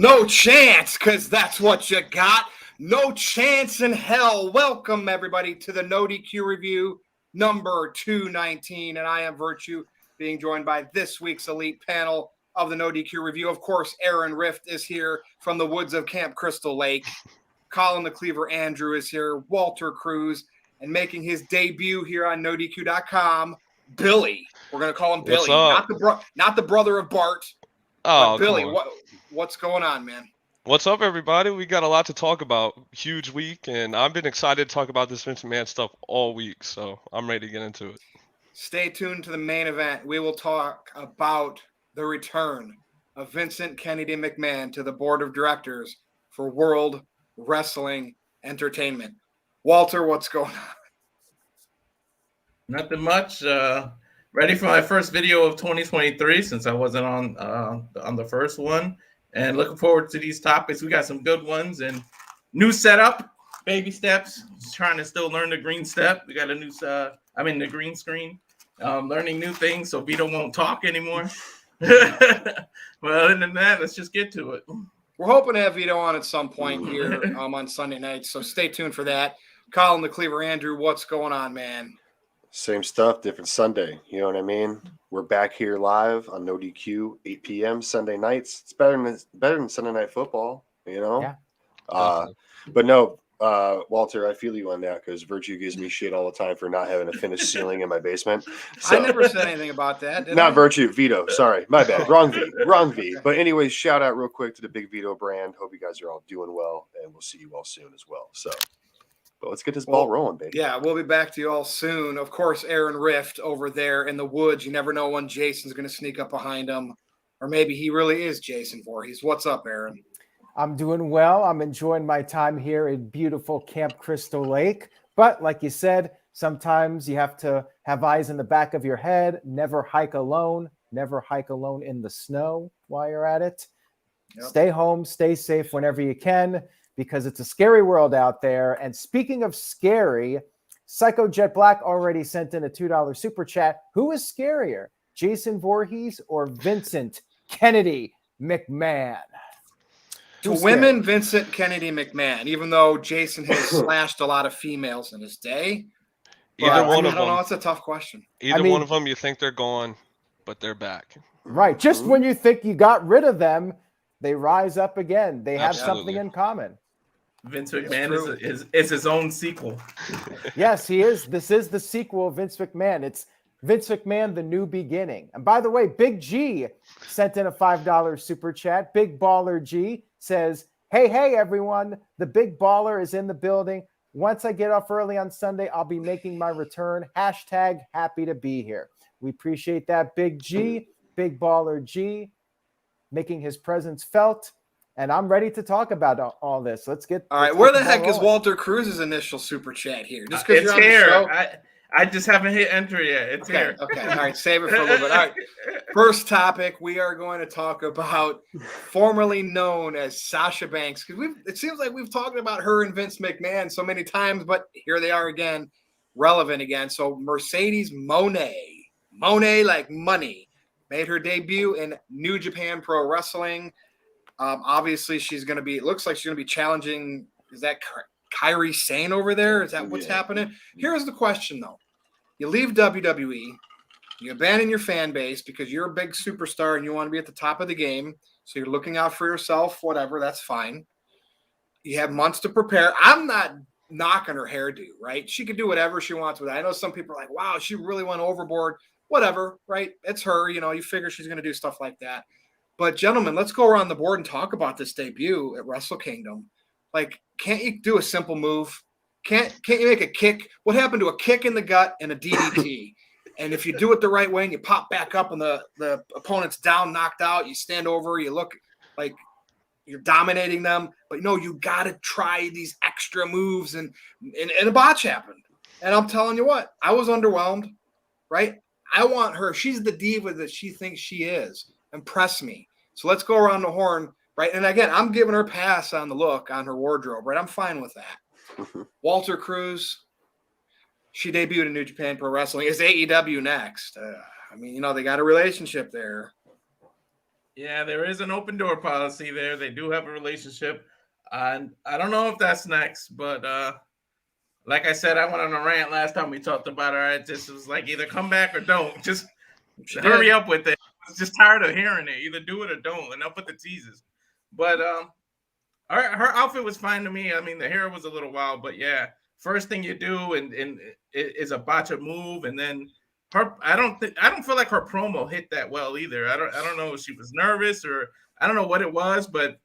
No chance, because that's what you got. No chance in hell. Welcome, everybody, to the NoDQ review number 219. And I am Virtue, being joined by this week's elite panel of the NoDQ review. Of course, Aaron Rift is here from the woods of Camp Crystal Lake. Colin the Cleaver Andrew is here. Walter Cruz, and making his debut here on NoDQ.com, Billy. We're going to call him Billy, not the brother of Bart. Oh, Billy, what's going on, man? What's up, everybody? We got a lot to talk about. Huge week, and I've been excited to talk about this Vince McMahon stuff all week, so I'm ready to get into it. Stay tuned to the main event. We will talk about the return of Vincent Kennedy McMahon to the board of directors for World Wrestling Entertainment. Walter, what's going on? Nothing much. Ready for my first video of 2023 since I wasn't on the first one, and looking forward to these topics. We got some good ones and new setup, baby steps. Just trying to still learn the green step. We got a new the green screen. Learning new things so Vito won't talk anymore. But other than that, let's just get to it. We're hoping to have Vito on at some point here on Sunday night, so stay tuned for that. Colin the Cleaver Andrew, what's going on, man? Same stuff, different Sunday. You know what I mean? We're back here live on NoDQ, 8 p.m. Sunday nights. It's better than Sunday Night Football, you know? Yeah. But no, Walter, I feel you on that because Virtue gives me shit all the time for not having a finished ceiling in my basement. So, I never said anything about that. Not Virtue, Vito. Sorry, my bad. Wrong V. But anyways, shout out real quick to the Big Vito brand. Hope you guys are all doing well, and we'll see you all soon as well. So. But let's get this ball rolling, baby. Yeah, we'll be back to you all soon. Of course, Aaron Rift over there in the woods. You never know when Jason's going to sneak up behind him. Or maybe he really is Jason Voorhees. What's up, Aaron? I'm doing well. I'm enjoying my time here in beautiful Camp Crystal Lake. But like you said, sometimes you have to have eyes in the back of your head. Never hike alone. Never hike alone in the snow while you're at it. Yep. Stay home. Stay safe whenever you can, because it's a scary world out there. And speaking of scary, Psycho Jet Black already sent in a $2 super chat. Who is scarier, Jason Voorhees or Vincent Kennedy McMahon? To women, Vincent Kennedy McMahon, even though Jason has slashed a lot of females in his day. Either one of them. I don't know. It's a tough question. One of them, you think they're gone, but they're back. Right. Just when you think you got rid of them, they rise up again. They have Absolutely. something in common. Vince McMahon is his own sequel. Yes, he is. This is the sequel of Vince McMahon. It's Vince McMahon, The New Beginning. And by the way, Big G sent in a $5 super chat. Big Baller G says, hey, everyone. The Big Baller is in the building. Once I get off early on Sunday, I'll be making my return. Hashtag happy to be here. We appreciate that, Big G. Big Baller G making his presence felt. And I'm ready to talk about all this. Let's get. All right, where the heck is Walter Cruz's initial super chat here? Just because you're on the show? I just haven't hit enter yet. It's here. Okay. All right, save it for a little bit. All right. First topic, we are going to talk about formerly known as Sasha Banks, because it seems like we've talked about her and Vince McMahon so many times, but here they are again, relevant again. So Mercedes Mone like money, made her debut in New Japan Pro Wrestling. Obviously, it looks like she's going to be challenging. Is that Kairi Sane over there? Is that what's happening? Here's the question, though. You leave WWE, you abandon your fan base because you're a big superstar and you want to be at the top of the game. So you're looking out for yourself, whatever, that's fine. You have months to prepare. I'm not knocking her hairdo, right? She can do whatever she wants with it. I know some people are like, wow, she really went overboard. Whatever, right? It's her. You figure she's going to do stuff like that. But, gentlemen, let's go around the board and talk about this debut at Wrestle Kingdom. Like, can't you do a simple move? Can't you make a kick? What happened to a kick in the gut and a DDT? And if you do it the right way and you pop back up and the opponent's down, knocked out, you stand over, you look like you're dominating them. But, you got to try these extra moves. And a botch happened. And I'm telling you what, I was underwhelmed, right? I want her. She's the diva that she thinks she is. Impress me. So let's go around the horn, right? And again, I'm giving her a pass on the look on her wardrobe, right? I'm fine with that. Walter Cruz, she debuted in New Japan Pro Wrestling. Is AEW next? They got a relationship there. Yeah, there is an open door policy there. They do have a relationship. And I don't know if that's next, but like I said, I went on a rant last time we talked about her. I just was like, either come back or don't. Just She hurry did. up with it. I was just tired of hearing it. Either do it or don't. Enough with the teases. But her outfit was fine to me. I mean, the hair was a little wild, but yeah, first thing you do and is a botcha move, and then her. I don't feel like her promo hit that well either. I don't know if she was nervous or I don't know what it was, but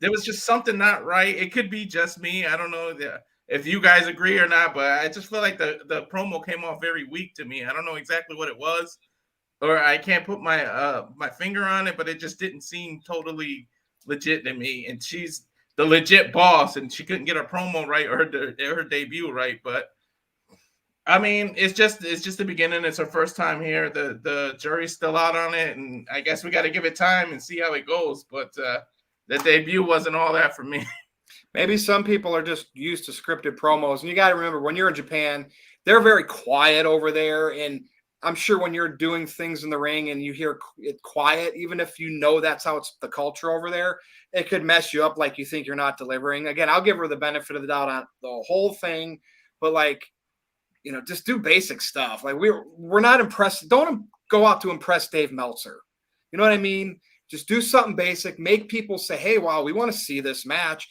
there was just something not right. It could be just me. I don't know if you guys agree or not, but I just feel like the promo came off very weak to me. I don't know exactly what it was, or I can't put my finger on it, but it just didn't seem totally legit to me. And she's the legit boss, and she couldn't get her promo right or her debut right. But I mean, it's just the beginning. It's her first time here. The jury's still out on it, and I guess we got to give it time and see how it goes. But the debut wasn't all that for me. Maybe some people are just used to scripted promos. And you got to remember, when you're in Japan, they're very quiet over there. And I'm sure when you're doing things in the ring and you hear it quiet, even if you know that's how it's the culture over there, it could mess you up like you think you're not delivering. Again, I'll give her the benefit of the doubt on the whole thing. But, like, just do basic stuff. Like, we're not impressed. Don't go out to impress Dave Meltzer. You know what I mean? Just do something basic. Make people say, hey, wow, we want to see this match.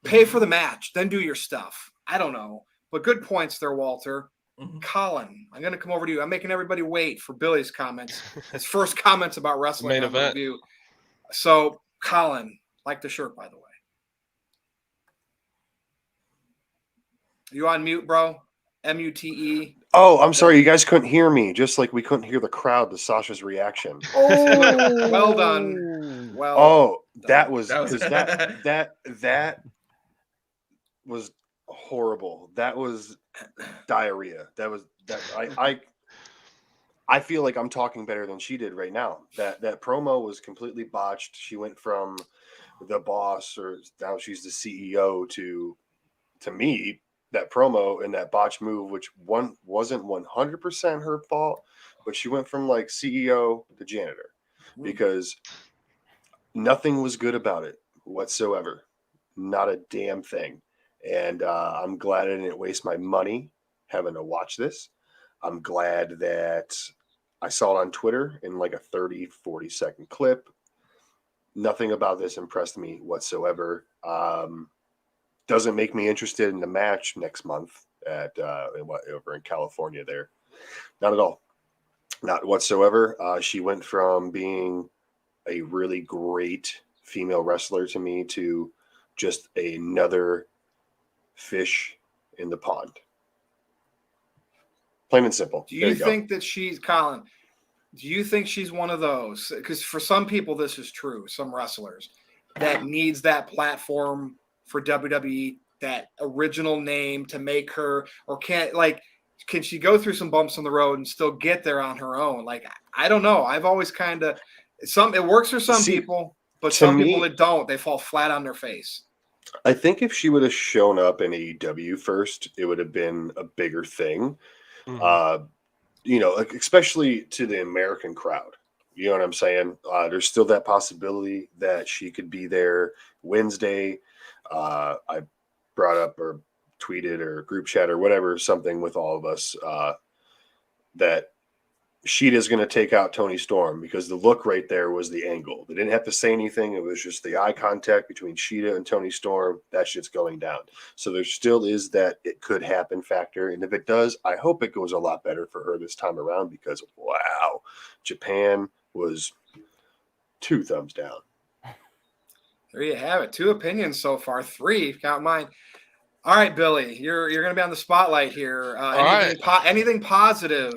Pay for the match, then do your stuff. I don't know. But good points there, Walter. Colin, I'm going to come over to you. I'm making everybody wait for Billy's comments. His first comments about wrestling Main on the event. review. So, Colin, like the shirt, by the way. You on mute, bro? MUTE. Oh, I'm sorry. You guys couldn't hear me, just like we couldn't hear the crowd to Sasha's reaction. Oh, Well done. Well Oh, done. that was That was- because that was horrible. That was diarrhea. That I feel like I'm talking better than she did right now. That promo was completely botched. She went from the boss, or now she's the CEO, to me, that promo and that botch move, which wasn't 100% her fault, but she went from like CEO to janitor because nothing was good about it whatsoever. Not a damn thing. And I'm glad I didn't waste my money having to watch this. I'm glad that I saw it on Twitter in like a 30-40 second clip. Nothing about this impressed me whatsoever. Doesn't make me interested in the match next month at over in California there. Not at all. Not whatsoever. She went from being a really great female wrestler to me to just another fish in the pond. Plain and simple. Do you think that she's, Colin, do you think she's one of those? Because for some people, this is true, some wrestlers, that needs that platform for WWE, that original name to make her, or can she go through some bumps on the road and still get there on her own? Like, I don't know. I've always kind of, it works for some people, but some people that don't, they fall flat on their face. I think if she would have shown up in AEW first, it would have been a bigger thing. Mm-hmm. Especially to the American crowd. You know what I'm saying? There's still that possibility that she could be there Wednesday. I brought up or tweeted or group chat or whatever, something with all of us, that Sheeta's going to take out Toni Storm, because the look right there was the angle. They didn't have to say anything. It was just the eye contact between Sheeta and Toni Storm. That shit's going down. So there still is that it could happen factor. And if it does, I hope it goes a lot better for her this time around, because wow, Japan was 2 thumbs down. There you have it. 2 opinions so far. 3, if you count mine. All right, Billy, you're going to be on the spotlight here. Anything positive?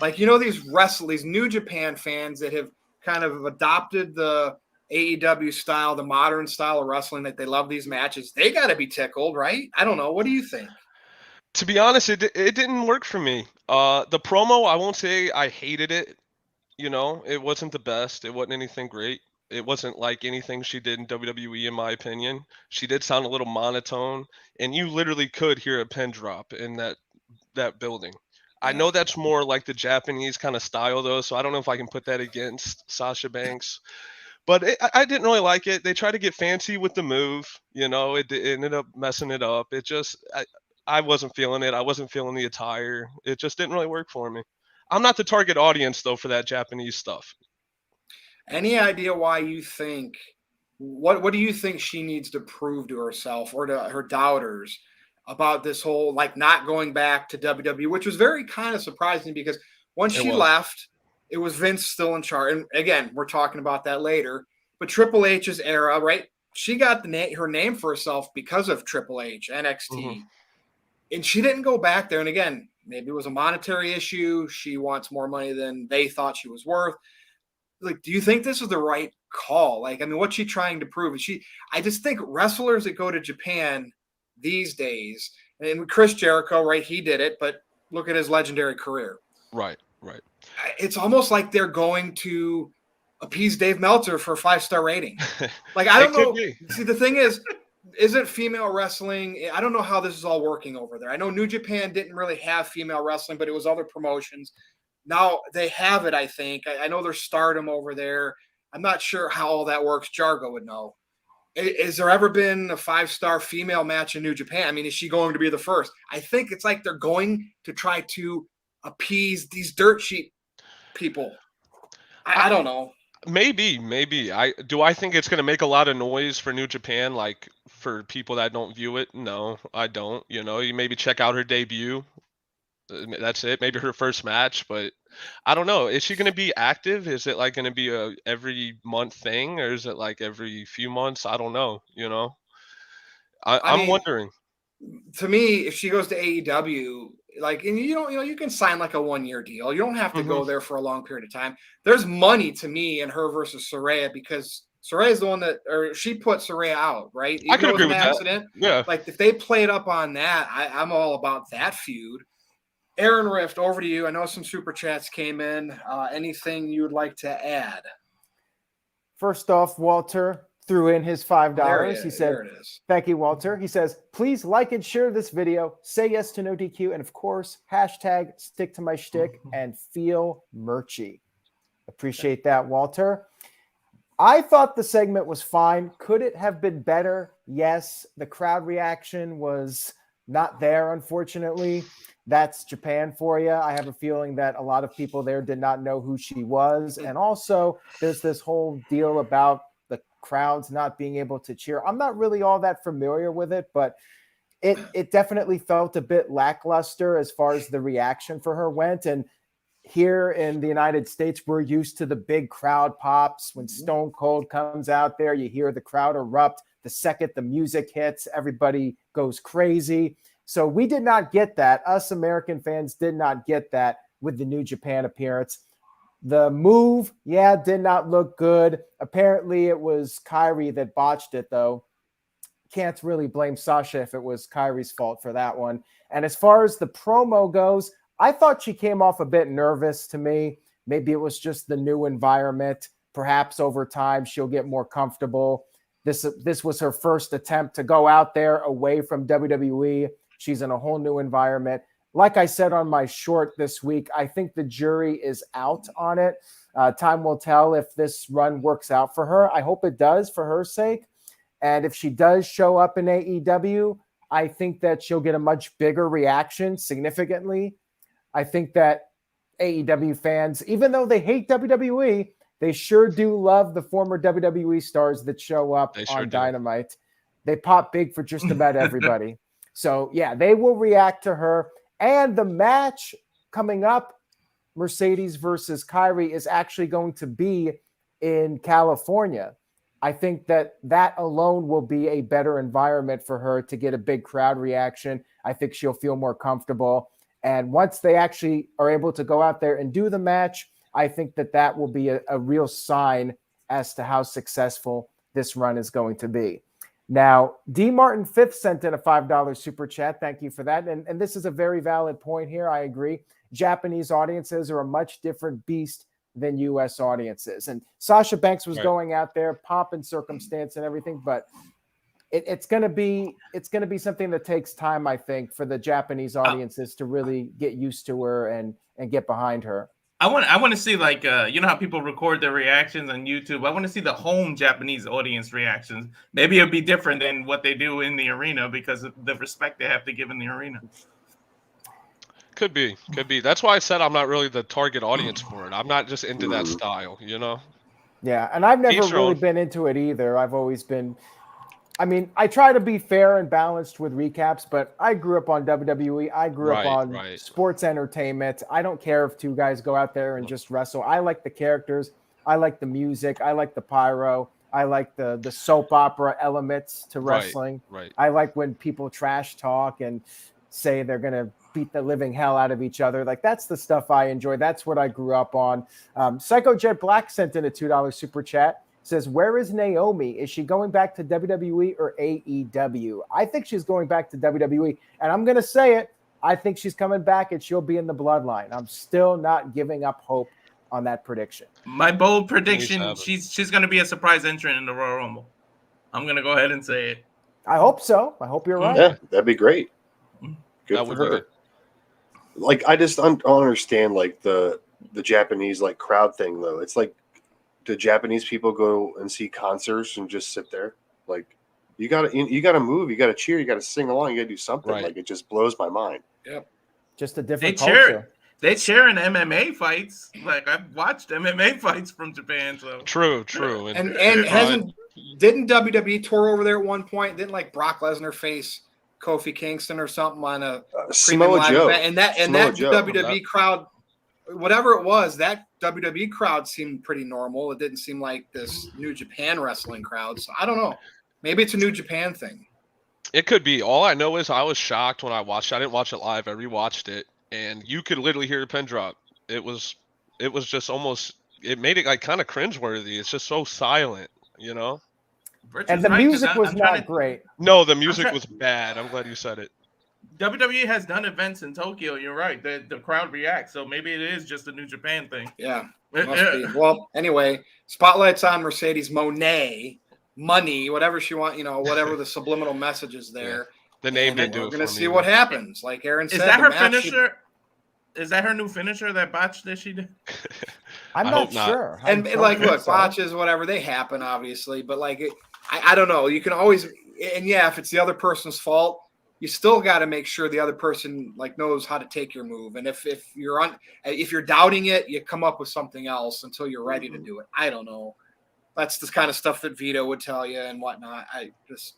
Like, these New Japan fans that have kind of adopted the AEW style, the modern style of wrestling, that they love these matches. They got to be tickled, right? I don't know. What do you think? To be honest, it didn't work for me. The promo, I won't say I hated it. It wasn't the best. It wasn't anything great. It wasn't like anything she did in WWE, in my opinion. She did sound a little monotone, and you literally could hear a pin drop in that building. I know that's more like the Japanese kind of style, though, so I don't know if I can put that against Sasha Banks. But I didn't really like it. They tried to get fancy with the move. It ended up messing it up. I wasn't feeling it. I wasn't feeling the attire. It just didn't really work for me. I'm not the target audience, though, for that Japanese stuff. Any idea why you think what do you think she needs to prove to herself or to her doubters about this whole not going back to WWE, which was very kind of surprising because once she left, it was Vince still in charge. And again, we're talking about that later. But Triple H's era, right? She got her name for herself because of Triple H, NXT. And she didn't go back there. And again, maybe it was a monetary issue. She wants more money than they thought she was worth. Do you think this is the right call? What's she trying to prove? I just think wrestlers that go to Japan these days, and Chris Jericho, right? He did it, but look at his legendary career. Right. It's almost like they're going to appease Dave Meltzer for a 5-star rating. I don't know. See, the thing isn't female wrestling. I don't know how this is all working over there. I know New Japan didn't really have female wrestling, but it was other promotions. Now they have it, I think. I know there's Stardom over there. I'm not sure how all that works. Jargo would know. Has there ever been a 5-star female match in New Japan? Is she going to be the first? I think it's like they're going to try to appease these dirt sheet people. I don't know. Maybe. Do I think it's going to make a lot of noise for New Japan, for people that don't view it? No, I don't. You maybe check out her debut. That's it. Maybe her first match, but I don't know. Is she going to be active? Is it going to be a every month thing, or is it every few months? I don't know. I'm wondering. To me, if she goes to AEW, and you can sign a 1-year deal. You don't have to go there for a long period of time. There's money to me in her versus Saraya because Saraya's the one she put Saraya out, right? I could agree with that. Yeah. If they played up on that, I'm all about that feud. Aaron Rift, over to you. I know some super chats came in. Anything you would like to add? First off, Walter threw in his $5. He said, there it is. Thank you, Walter. He says, please like and share this video. Say yes to NoDQ. And of course, hashtag stick to my shtick and feel merchy. Appreciate that, Walter. I thought the segment was fine. Could it have been better? Yes. The crowd reaction was not there, unfortunately. That's Japan for you. I have a feeling that a lot of people there did not know who she was. And also, there's this whole deal about the crowds not being able to cheer. I'm not really all that familiar with it, but it definitely felt a bit lackluster as far as the reaction for her went. And here in the United States, we're used to the big crowd pops. When Stone Cold comes out there, you hear the crowd erupt. The second the music hits, everybody goes crazy. So we did not get that. Us American fans did not get that with the New Japan appearance. The move, did not look good. Apparently it was Kairi that botched it, though. Can't really blame Sasha if it was Kairi's fault for that one. And as far as the promo goes, I thought she came off a bit nervous to me. Maybe it was just the new environment. Perhaps over time she'll get more comfortable. This was her first attempt to go out there away from WWE. She's in a whole new environment. Like I said on my short this week, I think the jury is out on it. Time will tell if this run works out for her. I hope it does for her sake. And if she does show up in AEW, I think that she'll get a much bigger reaction significantly. I think that AEW fans, even though they hate WWE, they sure do love the former WWE stars that show up on Dynamite. They pop big for just about everybody. So, they will react to her. And the match coming up, Mercedes versus Kairi, is actually going to be in California. I think that alone will be a better environment for her to get a big crowd reaction. I think she'll feel more comfortable. And once they actually are able to go out there and do the match, I think that will be a real sign as to how successful this run is going to be. Now, D. Martin 5th sent in a $5 super chat. Thank you for that. And this is a very valid point here. I agree. Japanese audiences are a much different beast than U.S. audiences. And Sasha Banks was going out there, pomp and circumstance and everything. But it's gonna be something that takes time, I think, for the Japanese audiences to really get used to her and get behind her. I want to see, like, you know how people record their reactions on YouTube. I want to see the home Japanese audience reactions. Maybe it'll be different than what they do in the arena because of the respect they have to give in the arena. Could be. That's why I said I'm not really the target audience for it. I'm not just into that style, you know. Yeah, and I've never really been into it either. I've always been. I mean, I try to be fair and balanced with recaps, but I grew up on WWE. I grew up on sports entertainment. I don't care if two guys go out there and just wrestle. I like the characters. I like the music. I like the pyro. I like the soap opera elements to wrestling. Right. I like when people trash talk and say they're going to beat the living hell out of each other. Like, that's the stuff I enjoy. That's what I grew up on. Psycho Jet Black sent in a $2 super chat. Says, where is Naomi? Is she going back to WWE or AEW? I think she's going back to WWE. And I'm going to say it. I think she's coming back and she'll be in the bloodline. I'm still not giving up hope on that prediction. My bold prediction, she's going to be a surprise entrant in the Royal Rumble. I'm going to go ahead and say it. I hope so. I hope you're right. Yeah, that'd be great. Good for her. Like, I just don't understand, like, the Japanese, like, crowd thing, though. It's like, do Japanese people go and see concerts and just sit there? Like, you gotta move, you gotta cheer, you gotta sing along, you gotta do something. Like, it just blows my mind. Yep. Just a different culture. They cheer in MMA fights. Like, I've watched MMA fights from Japan. So true. And didn't WWE tour over there at one point? Didn't, like, Brock Lesnar face Kofi Kingston or something on a Samoa Joe event? And that WWE crowd, whatever it was, that WWE crowd seemed pretty normal. It didn't seem like this New Japan wrestling crowd. So I don't know. Maybe it's a New Japan thing. It could be. All I know is I was shocked when I watched it. I didn't watch it live. I rewatched it, and you could literally hear the pin drop. It was just almost. It made it like kind of cringeworthy. It's just so silent, you know. And the music was not great. No, the music was bad. I'm glad you said it. WWE has done events in Tokyo. You're right. The crowd reacts. So maybe it is just a New Japan thing. Yeah. Must be. Well, anyway, spotlight's on Mercedes Moné, money, whatever she wants, you know, whatever the subliminal message is there. Yeah. The name didn't do it. We're going to see what happens. Like Aaron said. Is that her finisher? Is that her new finisher, that botch that she did? I'm not sure. And like, look, botches, whatever, they happen, obviously. But, like, I don't know. You can always – and, yeah, if it's the other person's fault, you still got to make sure the other person, like, knows how to take your move. And if you're doubting it, you come up with something else until you're ready to do it. I don't know. That's the kind of stuff that Vito would tell you and whatnot.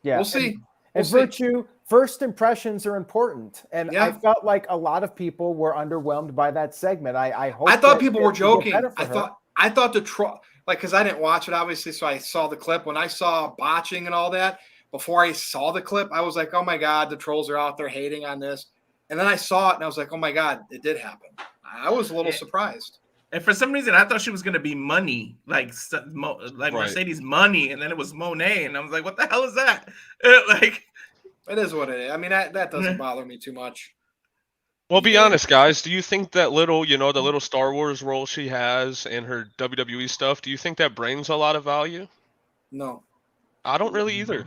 We'll see. And Virtue, first impressions are important. And I felt like a lot of people were underwhelmed by that segment. I thought people were joking. I thought the troll, like, because I didn't watch it, obviously, so I saw the clip. When I saw botching and all that, before I saw the clip, I was like, oh my God, the trolls are out there hating on this. And then I saw it and I was like, oh my God, it did happen. I was a little surprised. And for some reason, I thought she was going to be Money, like Mercedes Money. And then it was Moné. And I was like, what the hell is that? Like, it is what it is. I mean, that doesn't bother me too much. Well, be honest, guys. Do you think that little, the little Star Wars role she has and her WWE stuff, do you think that brings a lot of value? No. I don't really either.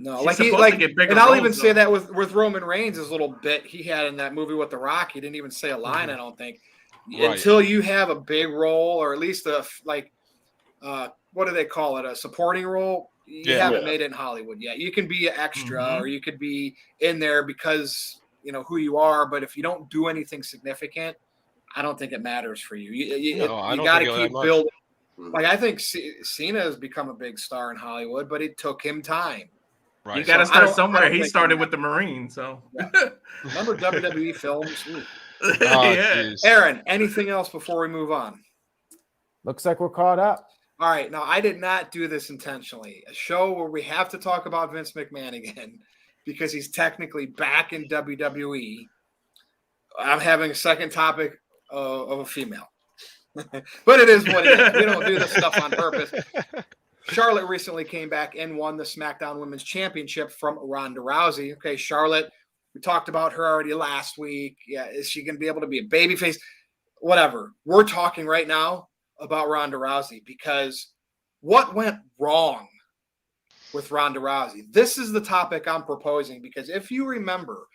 No, and I'll even say that with Roman Reigns' little bit he had in that movie with The Rock, he didn't even say a line. I don't think until you have a big role or at least what do they call it, a supporting role. You haven't made it in Hollywood yet. You can be an extra or you could be in there because you know who you are, but if you don't do anything significant, I don't think it matters for you. You got to keep building. Like I think Cena has become a big star in Hollywood, but it took him time. Right. You got to start somewhere. He started with the Marines, so. Remember WWE films? Yeah. Aaron, anything else before we move on? Looks like we're caught up. All right. Now, I did not do this intentionally. A show where we have to talk about Vince McMahon again because he's technically back in WWE. I'm having a second topic of a female. But it is what it is. We don't do this stuff on purpose. Charlotte recently came back and won the SmackDown Women's Championship from Ronda Rousey. Okay, Charlotte, we talked about her already last week. Yeah, is she going to be able to be a babyface? Whatever. We're talking right now about Ronda Rousey because what went wrong with Ronda Rousey. This is the topic I'm proposing because if you remember,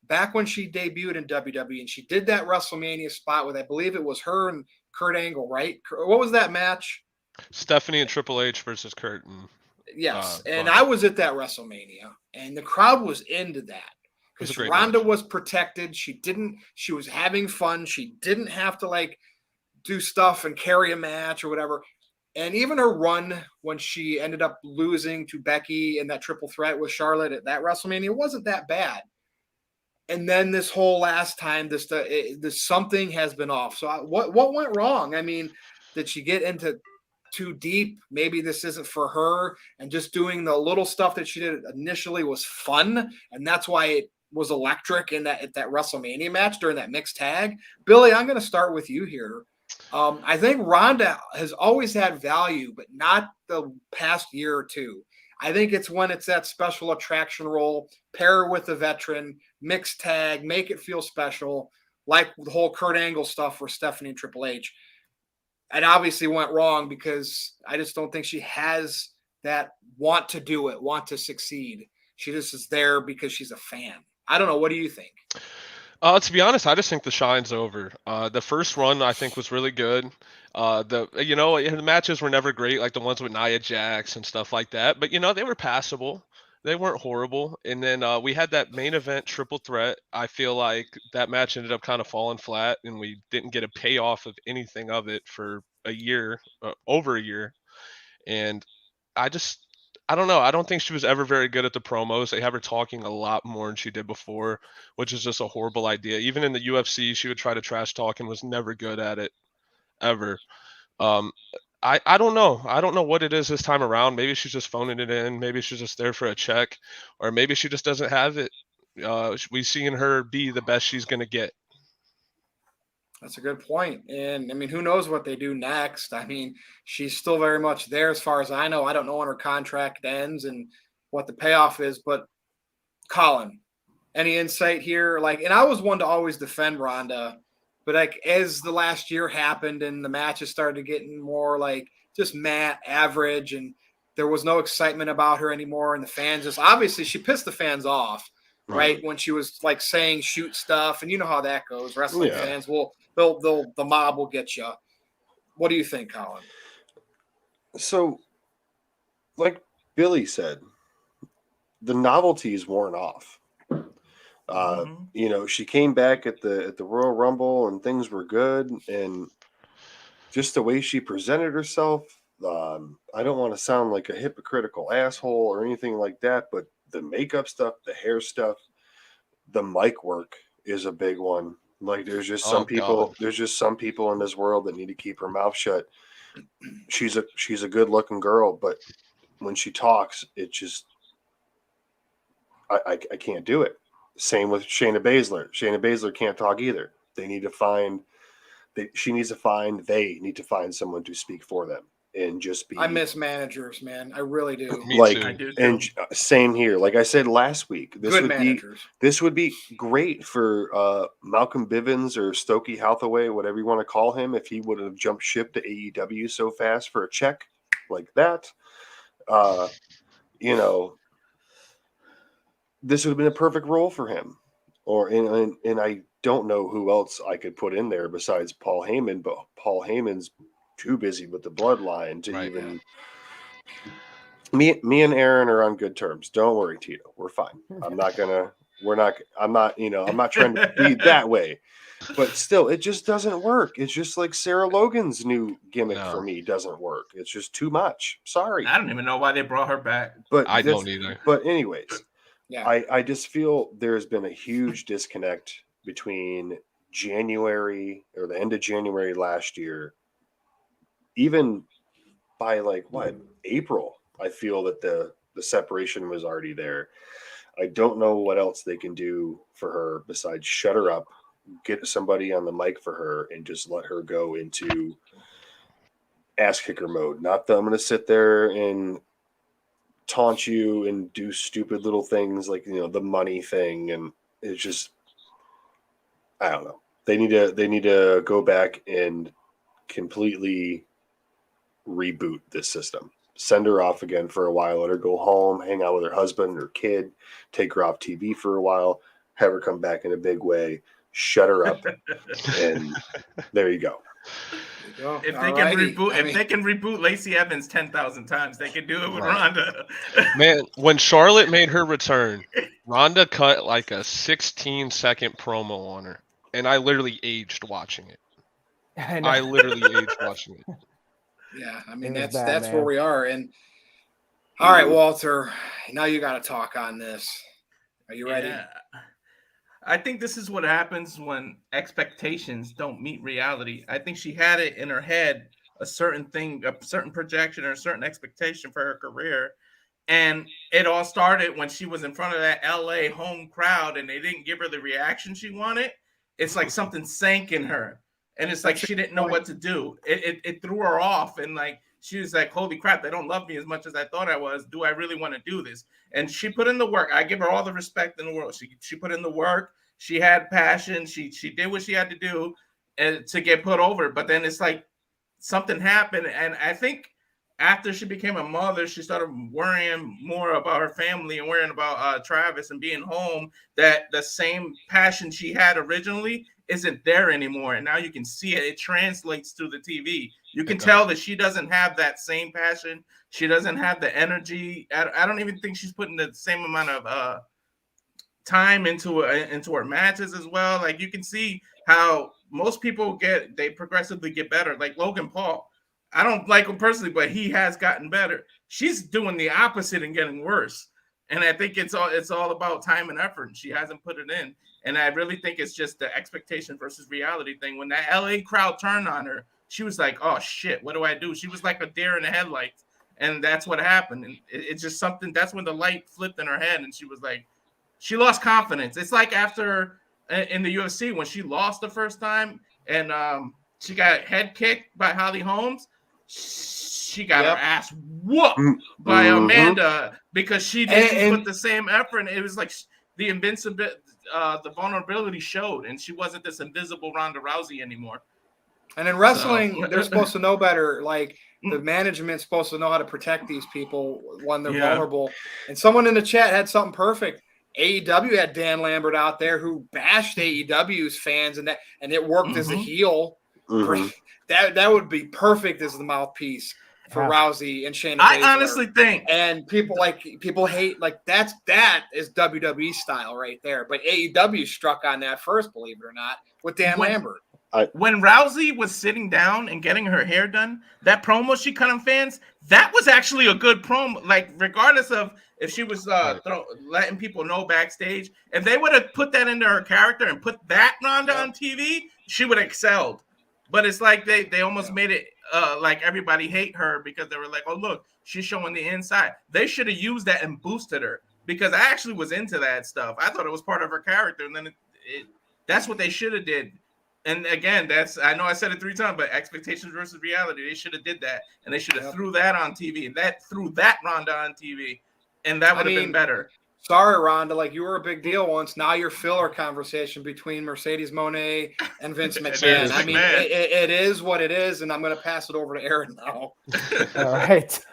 back when she debuted in WWE and she did that WrestleMania spot with, I believe it was her and Kurt Angle, right? What was that match? Stephanie and Triple H versus Kurt. And, yes, and Ronda. I was at that WrestleMania, and the crowd was into that because Ronda was protected. She was having fun. She didn't have to like do stuff and carry a match or whatever. And even her run when she ended up losing to Becky in that triple threat with Charlotte at that WrestleMania wasn't that bad. And then this whole last time, this something has been off. So what went wrong? I mean, did she get into too deep? Maybe this isn't for her. And just doing the little stuff that she did initially was fun, and that's why it was electric in that WrestleMania match during that mixed tag. Billy, I'm going to start with you here. I think Ronda has always had value, but not the past year or two. I think it's when it's that special attraction role, pair her with a veteran, mixed tag, make it feel special, like the whole Kurt Angle stuff for Stephanie and Triple H. It obviously went wrong because I just don't think she has that want to do it, want to succeed. She just is there because she's a fan. I don't know. What do you think? To be honest, I just think the shine's over. The first run I think was really good. The matches were never great, like the ones with Nia Jax and stuff like that. But they were passable. They weren't horrible. And then we had that main event triple threat. I feel like that match ended up kind of falling flat, and we didn't get a payoff of anything of it for a year, over a year. And I don't know. I don't think she was ever very good at the promos. They have her talking a lot more than she did before, which is just a horrible idea. Even in the UFC, she would try to trash talk and was never good at it, ever. I don't know. I don't know what it is this time around. Maybe she's just phoning it in. Maybe she's just there for a check, or maybe she just doesn't have it. We've seen her be the best she's going to get. That's a good point. And I mean, who knows what they do next? I mean, she's still very much there as far as I know. I don't know when her contract ends and what the payoff is, but Colin, any insight here? Like, and I was one to always defend Ronda, but like as the last year happened and the matches started getting more like just average, and there was no excitement about her anymore, and the fans just obviously she pissed the fans off, right? When she was like saying shoot stuff, and you know how that goes. Wrestling fans will the mob will get you. What do you think, Colin? So, like Billy said, the novelty's worn off. She came back at the Royal Rumble and things were good, and just the way she presented herself. I don't want to sound like a hypocritical asshole or anything like that, but the makeup stuff, the hair stuff, the mic work is a big one. Like there's just some people in this world that need to keep her mouth shut. She's a good looking girl, but when she talks, it just I can't do it. Same with Shayna Baszler. Shayna Baszler can't talk either. They need to find someone to speak for them and just be. I miss managers, man. I really do. Me too. I do too. And same here. Like I said last week, this would be great for Malcolm Bivens or Stokey Hathaway, whatever you want to call him, if he would have jumped ship to AEW so fast for a check like that. This would have been a perfect role for him. And I don't know who else I could put in there besides Paul Heyman, but Paul Heyman's too busy with the bloodline to even. Me and Aaron are on good terms. Don't worry, Tito. We're fine. I'm not trying to be that way. But still, it just doesn't work. It's just like Sarah Logan's new gimmick for me doesn't work. It's just too much. Sorry. I don't even know why they brought her back. But I don't either. But anyways, yeah. I just feel there's been a huge disconnect between January or the end of January last year, even by April. I feel that the separation was already there. I don't know what else they can do for her besides shut her up, get somebody on the mic for her, and just let her go into ass kicker mode. Not that I'm going to sit there and taunt you and do stupid little things like the money thing, and it's just I don't know. They need to go back and completely reboot this system. send her off again for a while, let her go home, hang out with her husband or kid, take her off TV for a while, have her come back in a big way, shut her up, and there you go. If they can reboot, they can reboot Lacey Evans 10,000 times, they can do it with Ronda. Man, when Charlotte made her return, Ronda cut like a 16-second promo on her, and I literally aged watching it. I literally aged watching it. Yeah, I mean that's where we are. And all right, Walter, now you got to talk on this. Are you ready? Yeah. I think this is what happens when expectations don't meet reality. I think she had it in her head, a certain thing, a certain projection or a certain expectation for her career. And it all started when she was in front of that LA home crowd and they didn't give her the reaction she wanted. It's like something sank in her. And it's like she didn't know what to do. It threw her off. And like she was like, holy crap, they don't love me as much as I thought I was. Do I really want to do this? And she put in the work. I give her all the respect in the world. She put in the work. She had passion. She did what she had to do to get put over. But then it's like something happened. And I think after she became a mother, she started worrying more about her family and worrying about Travis and being home, that the same passion she had originally isn't there anymore. And now you can see it. It translates through the TV. You can tell that she doesn't have that same passion. She doesn't have the energy. I don't even think she's putting the same amount of time into her matches as well. Like you can see how most people they progressively get better. Like Logan Paul. I don't like him personally, but he has gotten better. She's doing the opposite and getting worse. And I think it's all about time and effort. She hasn't put it in. And I really think it's just the expectation versus reality thing. When that LA crowd turned on her, she was like, oh shit, what do I do? She was like a deer in the headlights. And that's what happened. And it's just something, that's when the light flipped in her head. And she was like, she lost confidence. It's like after in the UFC when she lost the first time and she got head kicked by Holly Holmes. She got her ass whooped by Amanda because she didn't put the same effort. And it was like the invincibility, the vulnerability showed, and she wasn't this invisible Ronda Rousey anymore. And in wrestling, they're supposed to know better. Like the management's supposed to know how to protect these people when they're vulnerable. And someone in the chat had something perfect. AEW had Dan Lambert out there who bashed AEW's fans, and it worked as a heel. That would be perfect as the mouthpiece for Rousey and Shayna Baszler. I honestly think, and people hate that is WWE style right there. But AEW struck on that first, believe it or not, with Dan Lambert. When Rousey was sitting down and getting her hair done, that promo she cut on fans, that was actually a good promo. Like regardless of if she was letting people know backstage, if they would have put that into her character and put that Ronda on TV, she would have excelled. But it's like they almost made it like everybody hate her because they were like, oh, look, she's showing the inside. They should have used that and boosted her because I actually was into that stuff. I thought it was part of her character. And then that's what they should have did. And again, I know I said it 3 times, but expectations versus reality. They should have did that. And they should have threw that on TV. And threw that Ronda on TV. And that would have been better. Sorry, Ronda, like you were a big deal once. Now you're filler conversation between Mercedes Moné and Vince McMahon. I mean, it is what it is, and I'm going to pass it over to Aaron now. All right.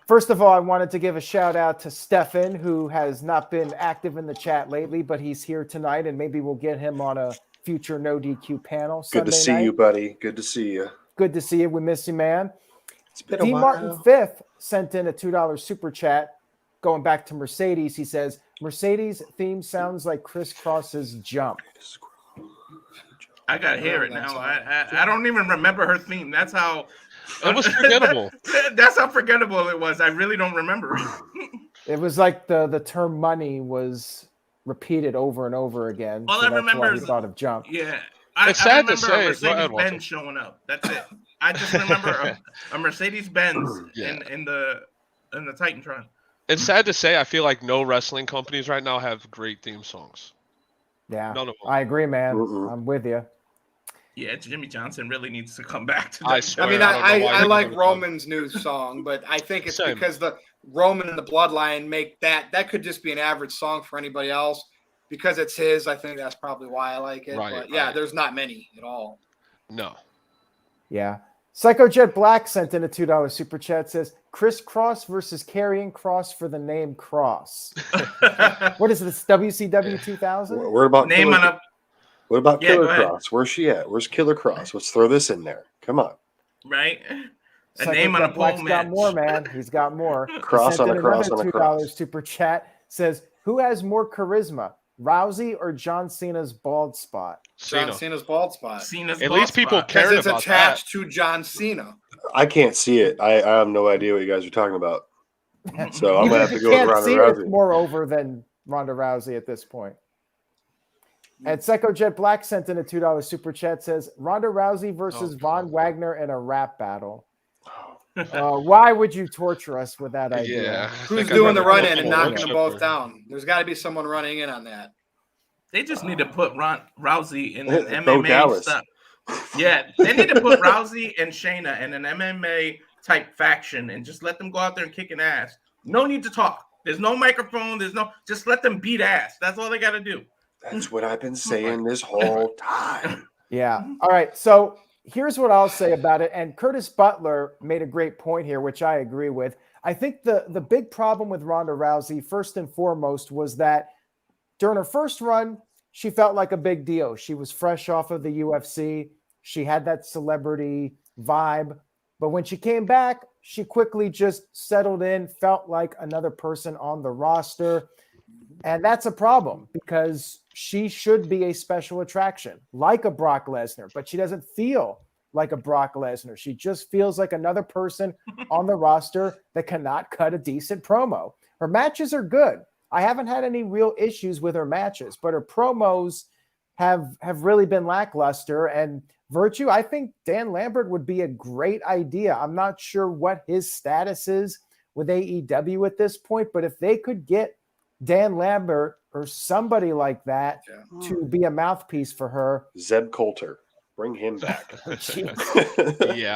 First of all, I wanted to give a shout out to Stefan, who has not been active in the chat lately, but he's here tonight, and maybe we'll get him on a future NoDQ panel Sunday Good to see night. you, buddy. Good to see you. Good to see you. We miss you, man. D. Martin 5th sent in a $2 super chat. Going back to Mercedes, he says, Mercedes theme sounds like Criss Cross's Jump. I got to hear it now. I don't even remember her theme. That's how... It was forgettable. That's how forgettable it was. I really don't remember it. It was like the term money was repeated over and over again. All so I that's remember why he is thought of Jump. Yeah. It's sad to remember say. a Mercedes-Benz showing up. That's it. I just remember a Mercedes-Benz in the Titantron. It's sad to say. I feel like no wrestling companies right now have great theme songs. Yeah, none of them. I agree, man. I'm with you. Yeah, Jimmy Johnson really needs to come back to that. I swear. I mean, I like Roman's new song, but I think it's because the Roman and the Bloodline make that could just be an average song for anybody else. Because it's his, I think that's probably why I like it. Right, but yeah, there's not many at all. No. Yeah. Psychojet Black sent in a $2 super chat. Says Chris Cross versus Karrion Cross for the name Cross. What is this? WCW 2000? What about Name Killer, on a what about Yeah, Killer go ahead. Cross? Where's she at? Where's Killer Cross? Let's throw this in there. Come on. right. A name on a Psychojet Black's pole got match. more, man. He's got more. He Cross sent on a in cross another on a $2 cross. super chat. Says who has more charisma, Rousey or John Cena's bald spot? John Cena. Cena's bald spot. Cena's At bald least people spot. care. Because it's about attached to John Cena. I can't see it. I have no idea what you guys are talking about. So I'm Even gonna if have to you go with can't Ronda see it, Rousey. it's more over than Ronda Rousey at this point. And Psychojet Black sent in a $2 super chat. Says Ronda Rousey versus Von Wagner in a rap battle. Why would you torture us with that idea? Yeah. Who's think I'd doing the rather run go in and for knocking a them chipper. both down? There's got to be someone running in on that. They just need to put Rousey in an Bo MMA Dallas. stuff. Yeah, they need to put Rousey and Shayna in an MMA type faction and just let them go out there and kick an ass. No need to talk. There's no microphone. Just let them beat ass. That's all they got to do. That's what I've been saying this whole time. Yeah. All right. So here's what I'll say about it. And Curtis Butler made a great point here, which I agree with. I think the big problem with Ronda Rousey, first and foremost, was that during her first run, she felt like a big deal. She was fresh off of the UFC. She had that celebrity vibe. But when she came back, she quickly just settled in, felt like another person on the roster. And that's a problem because she should be a special attraction, like a Brock Lesnar, but she doesn't feel like a Brock Lesnar. She just feels like another person on the roster that cannot cut a decent promo. Her matches are good. I haven't had any real issues with her matches, but her promos have really been lackluster. And Virtue, I think Dan Lambert would be a great idea. I'm not sure what his status is with AEW at this point, but if they could get Dan Lambert or somebody like that to be a mouthpiece for her. Zeb Coulter. Bring him back. Yeah,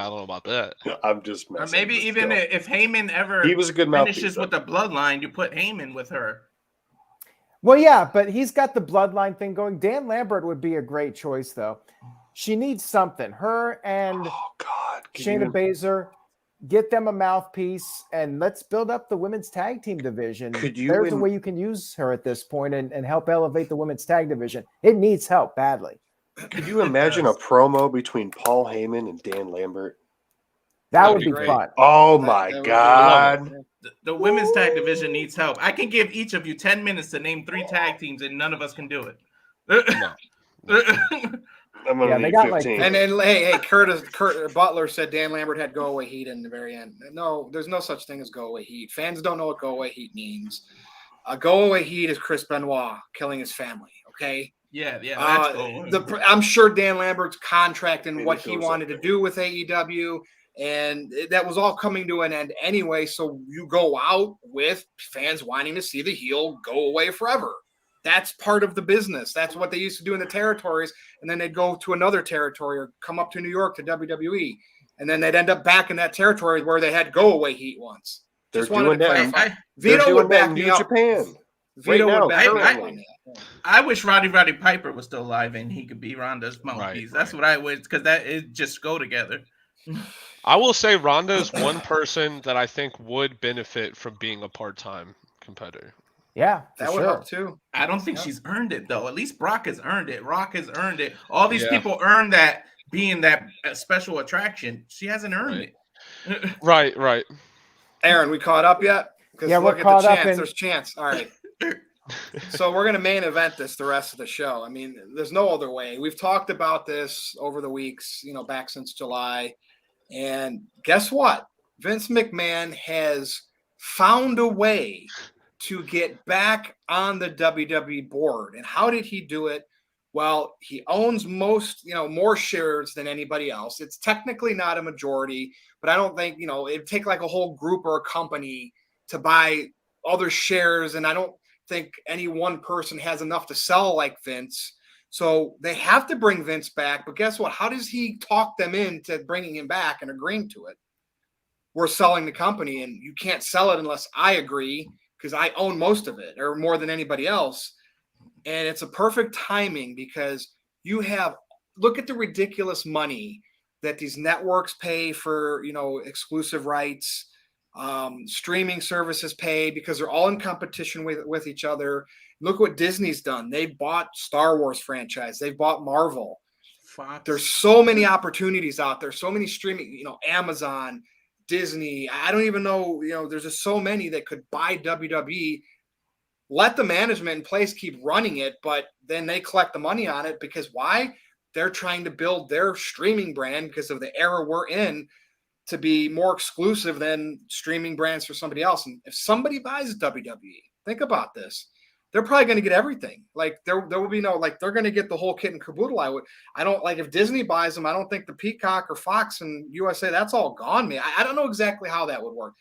I don't know about that. I'm just Or messing. maybe Let's even go. if Heyman ever He was a good mouthpiece. finishes with the bloodline, you put Heyman with her. Well, yeah, but he's got the bloodline thing going. Dan Lambert would be a great choice, though. She needs something. Her and Oh God. Shayna Baszler, get them a mouthpiece, and let's build up the women's tag team division. There's a way you can use her at this point and help elevate the women's tag division. It needs help badly. Could you imagine a promo between Paul Heyman and Dan Lambert? That That'd would be be great. fun. Oh That my would be God. The women's tag division needs help. I can give each of you 10 minutes to name 3 tag teams, and none of us can do it. I'm gonna Yeah, they need got, like, 15. And then, hey, Kurt Butler said Dan Lambert had go away heat in the very end. No, there's no such thing as go away heat. Fans don't know what go away heat means. Go away heat is Chris Benoit killing his family. Okay. yeah, that's cool. I'm sure Dan Lambert's contract and Maybe what it he goes wanted up to do with AEW, and that was all coming to an end anyway. So you go out with fans wanting to see the heel go away forever. That's part of the business. That's what they used to do in the territories, and then they'd go to another territory or come up to New York to WWE, and then they'd end up back in that territory where they had go away heat once. They're Just wanted doing to that. clarify. They're Vito doing would that back in me New up. Japan. Vito Right would back now, me up currently. on that. I wish Roddy Piper was still alive and he could be Ronda's mouthpiece. Right. That's what I wish, because that is just go together. I will say Ronda is one person that I think would benefit from being a part-time competitor. Yeah, That for would sure. help too. I don't think Yeah. she's earned it, though. At least Brock has earned it. Rock has earned it. All these Yeah. people earned that being that special attraction. She hasn't earned it. Right. Aaron, we caught up yet? Because Yeah, we're look at caught the up chance. and- There's chance. All right. So we're going to main event this the rest of the show. I mean, there's no other way. We've talked about this over the weeks, back since July. And guess what? Vince McMahon has found a way to get back on the WWE board. And how did he do it? Well, he owns more shares than anybody else. It's technically not a majority, but I don't think, it'd take like a whole group or a company to buy other shares. And I don't think any one person has enough to sell like Vince. So they have to bring Vince back. But guess what? How does he talk them into bringing him back and agreeing to it? We're selling the company, and you can't sell it unless I agree, because I own most of it, or more than anybody else. And it's a perfect timing because look at the ridiculous money that these networks pay for, exclusive rights, streaming services pay because they're all in competition with each other. Look what Disney's done. They bought Star Wars franchise. They've bought Marvel. Fox. There's so many opportunities out there. So many streaming, Amazon, Disney. I don't even know, there's just so many that could buy WWE. Let the management in place keep running it, but then they collect the money on it because why? They're trying to build their streaming brand because of the era we're in to be more exclusive than streaming brands for somebody else. And if somebody buys WWE, think about this. They're probably going to get everything. Like there will be no, like they're going to get the whole kit and caboodle. I don't like if Disney buys them. I don't think the Peacock or Fox and USA, that's all gone. Me. I don't know exactly how that would work.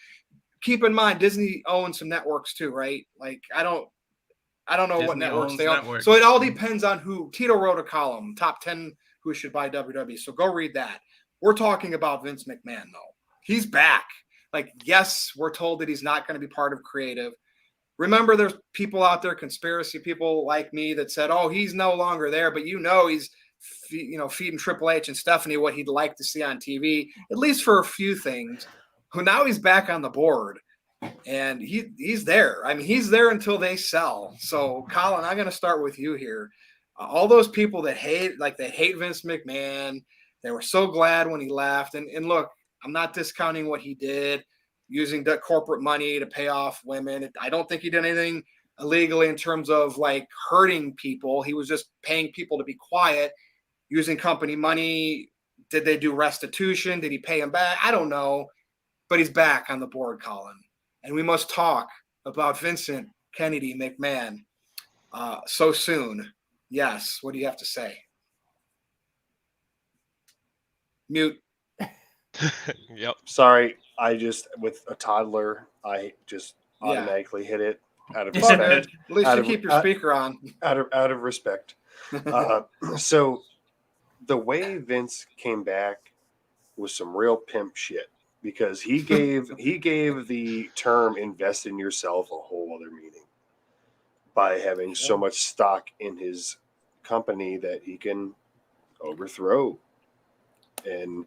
Keep in mind, Disney owns some networks too, right? Like I don't know Disney what networks they own. networks. So it all depends on who. Tito wrote a column, top 10 who should buy WWE. So go read that. We're talking about Vince McMahon, though. He's back. Like, yes, we're told that he's not going to be part of creative. Remember, there's people out there, conspiracy people like me, that said, oh, he's no longer there. But he's, feeding Triple H and Stephanie what he'd like to see on TV, at least for a few things. Now he's back on the board. And he's there. I mean, he's there until they sell. So, Colin, I'm going to start with you here. All those people that hate Vince McMahon, they were so glad when he left. And look, I'm not discounting what he did, using the corporate money to pay off women. I don't think he did anything illegally in terms of like hurting people. He was just paying people to be quiet, using company money. Did they do restitution? Did he pay him back? I don't know. But he's back on the board, Colin. And we must talk about Vincent Kennedy McMahon so soon. Yes. What do you have to say? Mute. Yep. Sorry, with a toddler, I just automatically hit it out of Well, respect. at least you keep your speaker on. Out of respect. So the way Vince came back was some real pimp shit, because he gave the term "invest in yourself" a whole other meaning by having so much stock in his company that he can overthrow. And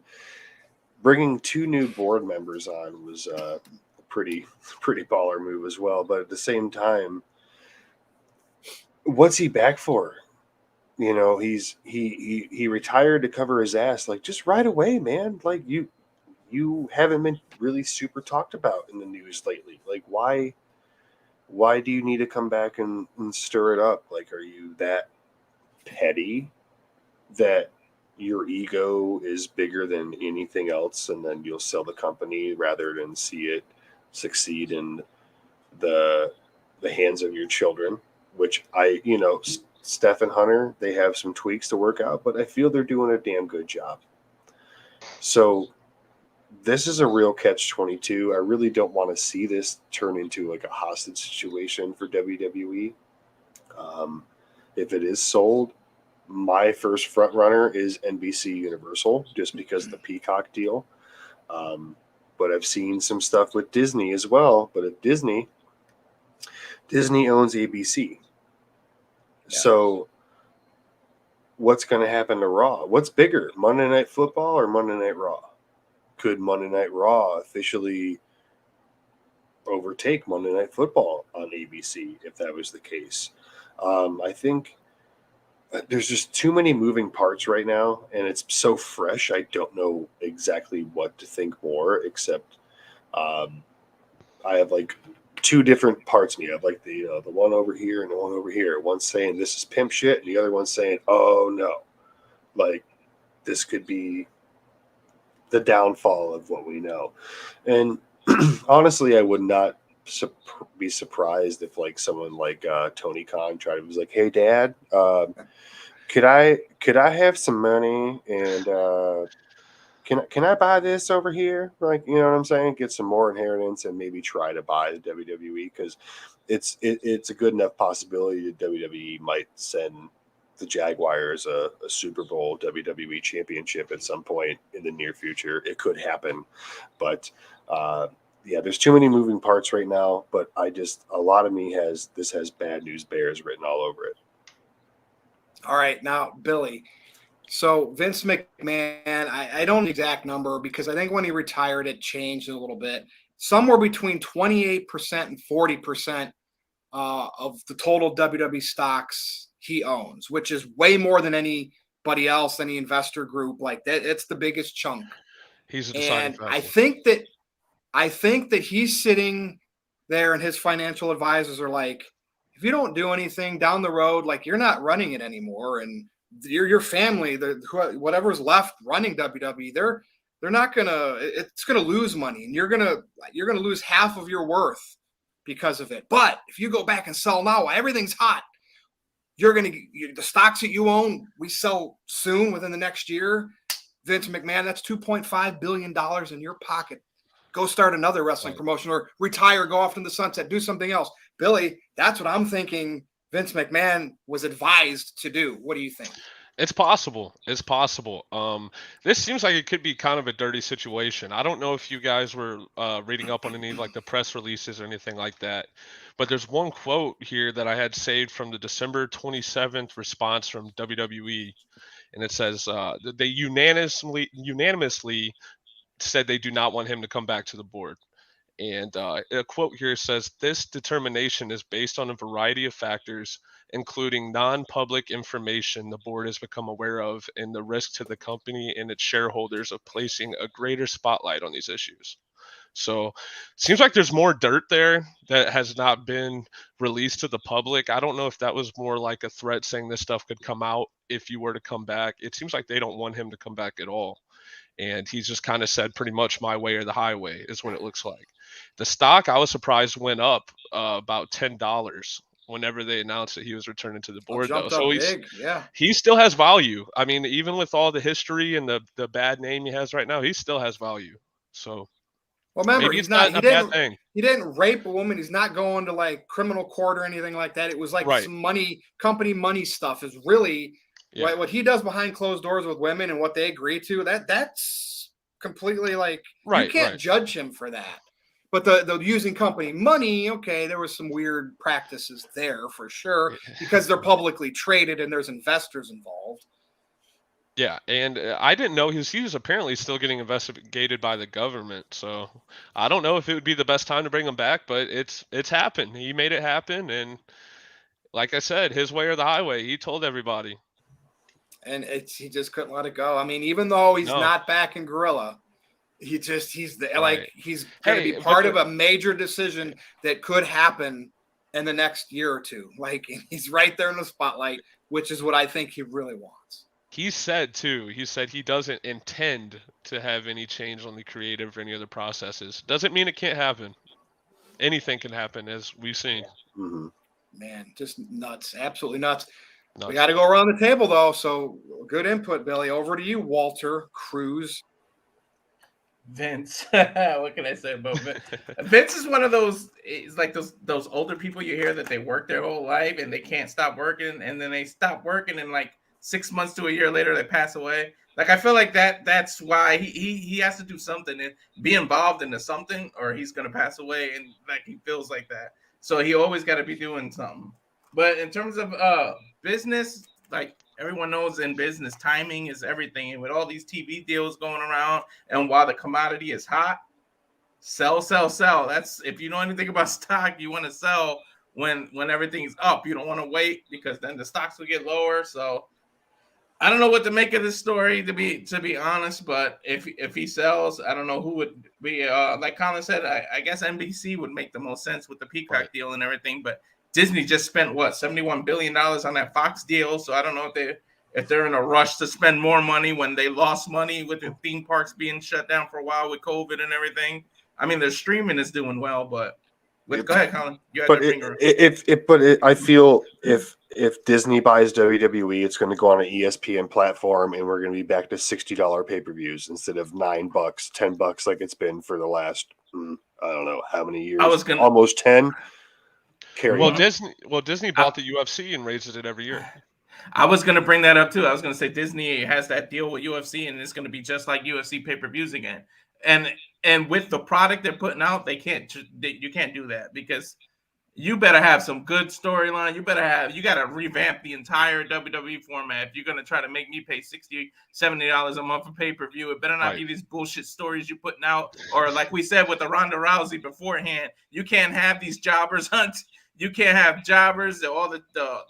bringing 2 new board members on was a pretty baller move as well. But at the same time, what's he back for? He retired to cover his ass. Like, just right away, man. Like, you haven't been really super talked about in the news lately. Like, why do you need to come back and stir it up? Like, are you that petty that your ego is bigger than anything else, and then you'll sell the company rather than see it succeed in the hands of your children? Which Steph and Hunter, they have some tweaks to work out, but I feel they're doing a damn good job. So this is a real catch-22. I really don't want to see this turn into like a hostage situation for WWE. If it is sold, my first front runner is NBC Universal, just because of the Peacock deal. But I've seen some stuff with Disney as well. But at Disney owns ABC. Yeah. So what's going to happen to Raw? What's bigger, Monday Night Football or Monday Night Raw? Could Monday Night Raw officially overtake Monday Night Football on ABC if that was the case? I think there's just too many moving parts right now, and it's so fresh. I don't know exactly what to think more, except I have like 2 different parts of me. I have like the one over here and the one over here. One's saying this is pimp shit, and the other one's saying, oh no, like this could be the downfall of what we know. And honestly, I would not be surprised if like someone like Tony Khan was like, hey dad, could I have some money, and can I buy this over here? Like, you know what I'm saying? Get some more inheritance and maybe try to buy the WWE, because it's a good enough possibility that WWE might send the Jaguars a Super Bowl WWE championship at some point in the near future. It could happen, but there's too many moving parts right now. But a lot of me has bad news bears written all over it. All right, now Billy, So Vince McMahon, I don't know the exact number because I think when he retired, it changed a little bit. Somewhere between 28% and 40% of the total WWE stocks he owns, which is way more than anybody else, any investor group like that. It's the biggest chunk. He's a deciding And I factor. think that he's sitting there and his financial advisors are like, if you don't do anything down the road, like you're not running it anymore. And your family, whatever's left running WWE, they're not it's gonna lose money, and you're gonna lose half of your worth because of it. But if you go back and sell now, everything's hot. The stocks that you own, we sell soon within the next year. Vince McMahon, that's $2.5 billion in your pocket. Go start another wrestling promotion or retire, go off in the sunset, do something else. Billy, that's what I'm thinking Vince McMahon was advised to do. What do you think? It's possible. It's possible. This seems like it could be kind of a dirty situation. I don't know if you guys were reading up on any like the press releases or anything like that, but there's one quote here that I had saved from the December 27th response from WWE, and it says they unanimously said they do not want him to come back to the board. And a quote here says, "This determination is based on a variety of factors, including non-public information the board has become aware of and the risk to the company and its shareholders of placing a greater spotlight on these issues." So seems like there's more dirt there that has not been released to the public. I don't know if that was more like a threat saying this stuff could come out if you were to come back. It seems like they don't want him to come back at all. And he's just kind of said pretty much my way or the highway is what it looks like. The stock, I was surprised, went up about $10 whenever they announced that he was returning to the board, though. So he still has value. I mean, even with all the history and the bad name he has right now, he still has value. So, well, remember, he's not a bad thing. He didn't rape a woman. He's not going to like criminal court or anything like that. It was like some company money stuff is really what he does behind closed doors with women and what they agree to. That's completely like you can't judge him for that. But the using company money, okay, there was some weird practices there for sure because they're publicly traded and there's investors involved. Yeah, and I didn't know he was apparently still getting investigated by the government. So I don't know if it would be the best time to bring him back, but it's happened. He made it happen, and like I said, his way or the highway. He told everybody, and he just couldn't let it go. I mean, even though he's not back in Gorilla. He's going to be part of a major decision that could happen in the next year or two. Like he's right there in the spotlight, which is what I think he really wants. He said he doesn't intend to have any change on the creative or any other processes. Doesn't mean it can't happen. Anything can happen, as we've seen. Mm-hmm. Man, just nuts. Absolutely nuts. We got to go around the table though. So good input, Billy. Over to you, Walter Cruz. Vince, what can I say about Vince? Vince is one of those. It's like those older people you hear that they work their whole life and they can't stop working, and then they stop working, and like 6 months to a year later they pass away. Like I feel like that's why he has to do something and be involved into something, or he's gonna pass away, and like he feels like that. So he always got to be doing something. But in terms of business, like. Everyone knows in business, timing is everything. And with all these TV deals going around, and while the commodity is hot, sell. That's if you know anything about stock, you want to sell when everything's up. You don't want to wait because then the stocks will get lower. So I don't know what to make of this story, to be honest. But if he sells, I don't know who would be. Like Colin said, I guess NBC would make the most sense with the Peacock deal and everything, but. Disney just spent $71 billion on that Fox deal, so I don't know if they're in a rush to spend more money when they lost money with the theme parks being shut down for a while with COVID and everything. I mean, their streaming is doing well, but go ahead, Colin. I feel if Disney buys WWE, it's going to go on an ESPN platform, and we're going to be back to $60 pay-per-views instead of $9, $10 like it's been for the last I don't know how many years. Almost 10. Disney bought the UFC and raises it every year. I was going to bring that up too. I was going to say Disney has that deal with UFC, and it's going to be just like UFC pay-per-views again. And with the product they're putting out, you can't do that because you better have some good storyline. You got to revamp the entire WWE format. If you're going to try to make me pay $60, $70 a month for pay-per-view, it better not be these bullshit stories you're putting out. Or like we said with the Ronda Rousey beforehand, you can't have these jobbers hunt. You can't have jobbers, all the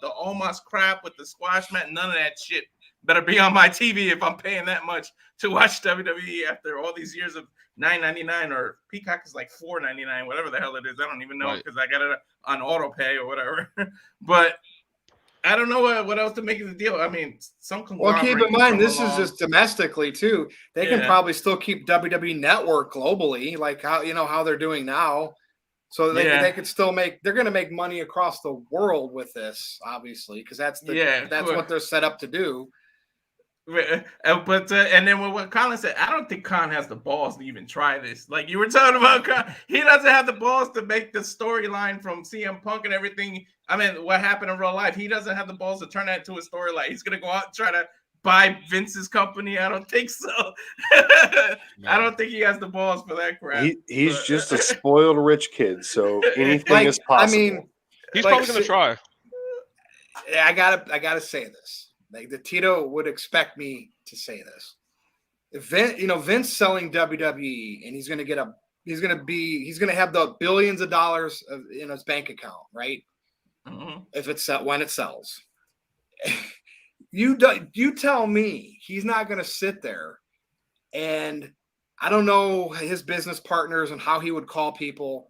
almost crap with the squash mat. None of that shit better be on my TV if I'm paying that much to watch WWE after all these years of $9.99, or Peacock is like $4.99, whatever the hell it is. I don't even know because I got it on auto pay or whatever. But I don't know what else to make of the deal. I mean, some well, keep in mind this is just domestically too. They can probably still keep WWE Network globally, like how they're doing now. So they could still they're going to make money across the world with this, obviously, because that's what they're set up to do. But and then what Colin said, I don't think Khan has the balls to even try this. Like you were talking about, Khan, he doesn't have the balls to make the storyline from CM Punk and everything. I mean, what happened in real life? He doesn't have the balls to turn that into a storyline. He's gonna go out and try to buy Vince's company. I don't think so. I don't think he has the balls for that crap. He's just a spoiled rich kid, so anything is possible. I mean, he's probably gonna try. I gotta say this. Like the Tito would expect me to say this. If Vince selling WWE, and he's gonna have the billions of dollars in his bank account, right? Mm-hmm. When it sells, you tell me he's not gonna sit there, and I don't know his business partners and how he would call people,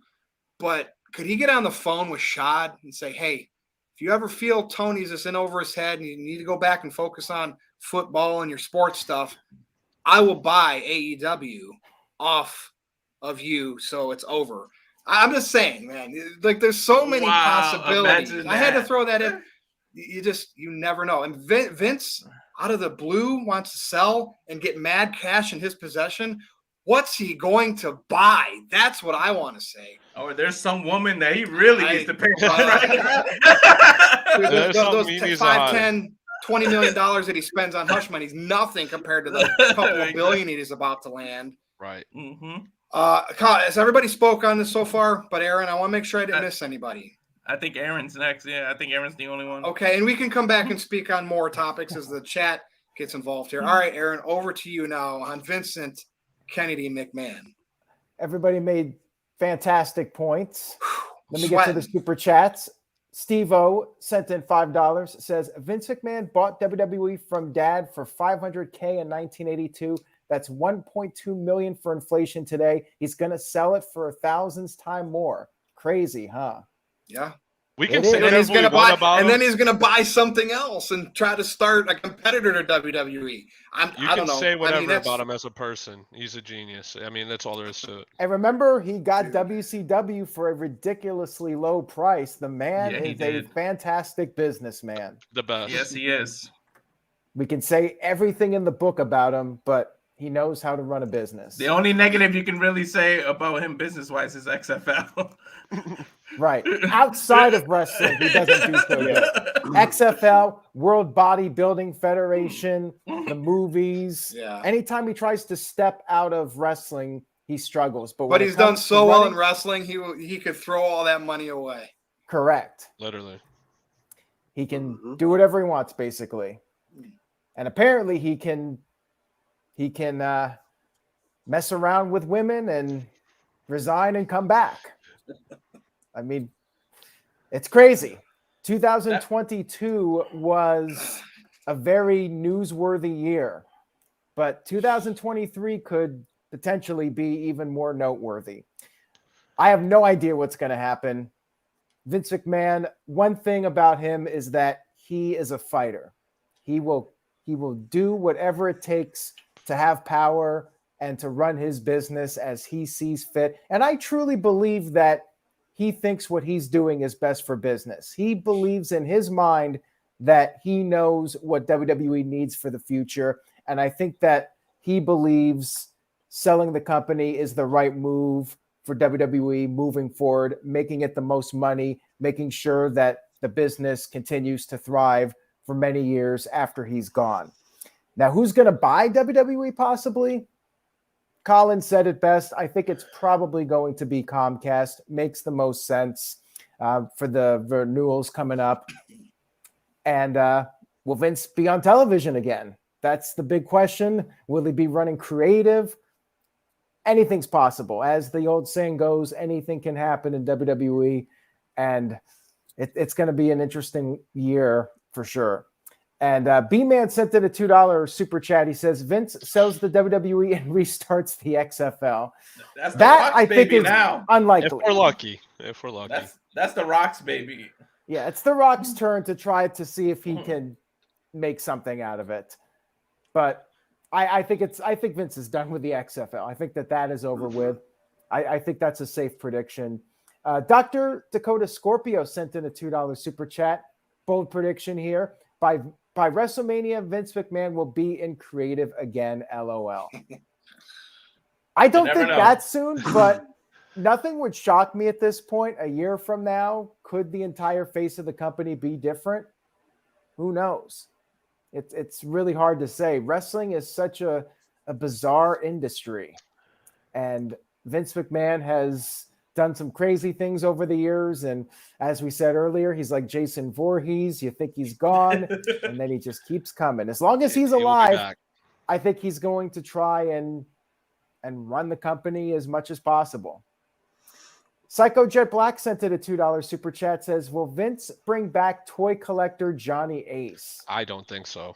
but could he get on the phone with Shad and say, hey, if you ever feel Tony's just in over his head and you need to go back and focus on football and your sports stuff, I will buy AEW off of you so it's over. I'm just saying, man, like there's so many possibilities. I had to throw that in. You never know. And Vince, out of the blue, wants to sell and get mad cash in his possession. What's he going to buy? That's what I want to say. Or there's some woman that he really needs to pay for. Those $5, $10, $20 million that he spends on hush money is nothing compared to the couple of billion he's about to land. Right. Mm-hmm. Has everybody spoke on this so far? But Aaron, I want to make sure I didn't miss anybody. I think Aaron's next. Yeah, I think Aaron's the only one. Okay, and we can come back and speak on more topics as the chat gets involved here. All right, Aaron, over to you now on Vincent Kennedy McMahon. Everybody made fantastic points. Let me get to the super chats. Steve-O sent in $5, says Vince McMahon bought WWE from dad for $500K in 1982. That's $1.2 million for inflation today. He's going to sell it for 1,000's time more. Crazy, huh? Yeah. We can say whatever we want about him. And then he's going to buy something else and try to start a competitor to WWE. I don't know. You can say whatever about him as a person. He's a genius. I mean, that's all there is to it. And remember, he got WCW for a ridiculously low price. The man is a fantastic businessman. The best. Yes, he is. We can say everything in the book about him, but he knows how to run a business. The only negative you can really say about him business-wise is XFL. Right. Outside of wrestling, he doesn't do so good. XFL, World Bodybuilding Federation, the movies. Yeah. Anytime he tries to step out of wrestling, he struggles. But he's done so well in wrestling, he could throw all that money away. Correct. Literally. He can do whatever he wants, basically. And apparently he can mess around with women and resign and come back. I mean, it's crazy. 2022 was a very newsworthy year, but 2023 could potentially be even more noteworthy. I have no idea what's going to happen. Vince McMahon, one thing about him is that he is a fighter. He will do whatever it takes to have power and to run his business as he sees fit. And I truly believe that he thinks what he's doing is best for business. He believes in his mind that he knows what WWE needs for the future. And I think that he believes selling the company is the right move for WWE moving forward, making it the most money, making sure that the business continues to thrive for many years after he's gone. Now, who's going to buy WWE possibly? Colin said it best. I think it's probably going to be Comcast. Makes the most sense. for the renewals coming up. And will Vince be on television again? That's the big question. Will he be running creative? Anything's possible. As the old saying goes, anything can happen in WWE. And it's going to be an interesting year for sure. And B-Man sent in a $2 super chat. He says, Vince sells the WWE and restarts the XFL. That's the That Rock's I think baby is now. unlikely. If we're lucky. That's the Rock's baby. Yeah, it's The Rock's turn to try to see if he can make something out of it. But I think Vince is done with the XFL. I think that is over with. I think that's a safe prediction. Dr. Dakota Scorpio sent in a $2 super chat. Bold prediction here. By WrestleMania, Vince McMahon will be in creative again. LOL. I don't think that soon, but nothing would shock me at this point. A year from now, could the entire face of the company be different? Who knows? It's really hard to say. Wrestling is such a bizarre industry. And Vince McMahon has done some crazy things over the years. And as we said earlier, he's like Jason Voorhees. You think he's gone, and then he just keeps coming. As long as he's alive, I think he's going to try and run the company as much as possible. Psycho Jet Black sent it a $2 super chat, says, will Vince bring back toy collector Johnny Ace? I don't think so.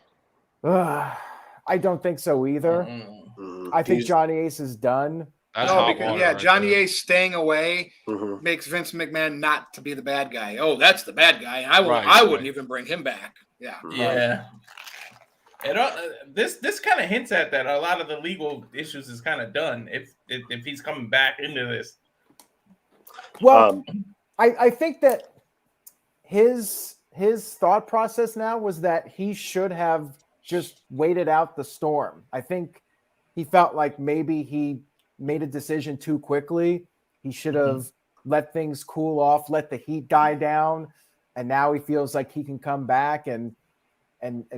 I don't think so either. I think Johnny Ace is done. Johnny Ace staying away makes Vince McMahon not to be the bad guy. Oh, that's the bad guy. I wouldn't even bring him back. Yeah. Yeah. This kind of hints at that a lot of the legal issues is kind of done if he's coming back into this. Well, I think that his thought process now was that he should have just waited out the storm. I think he felt like maybe he made a decision too quickly. He should have let things cool off, let the heat die down, and now he feels like he can come back and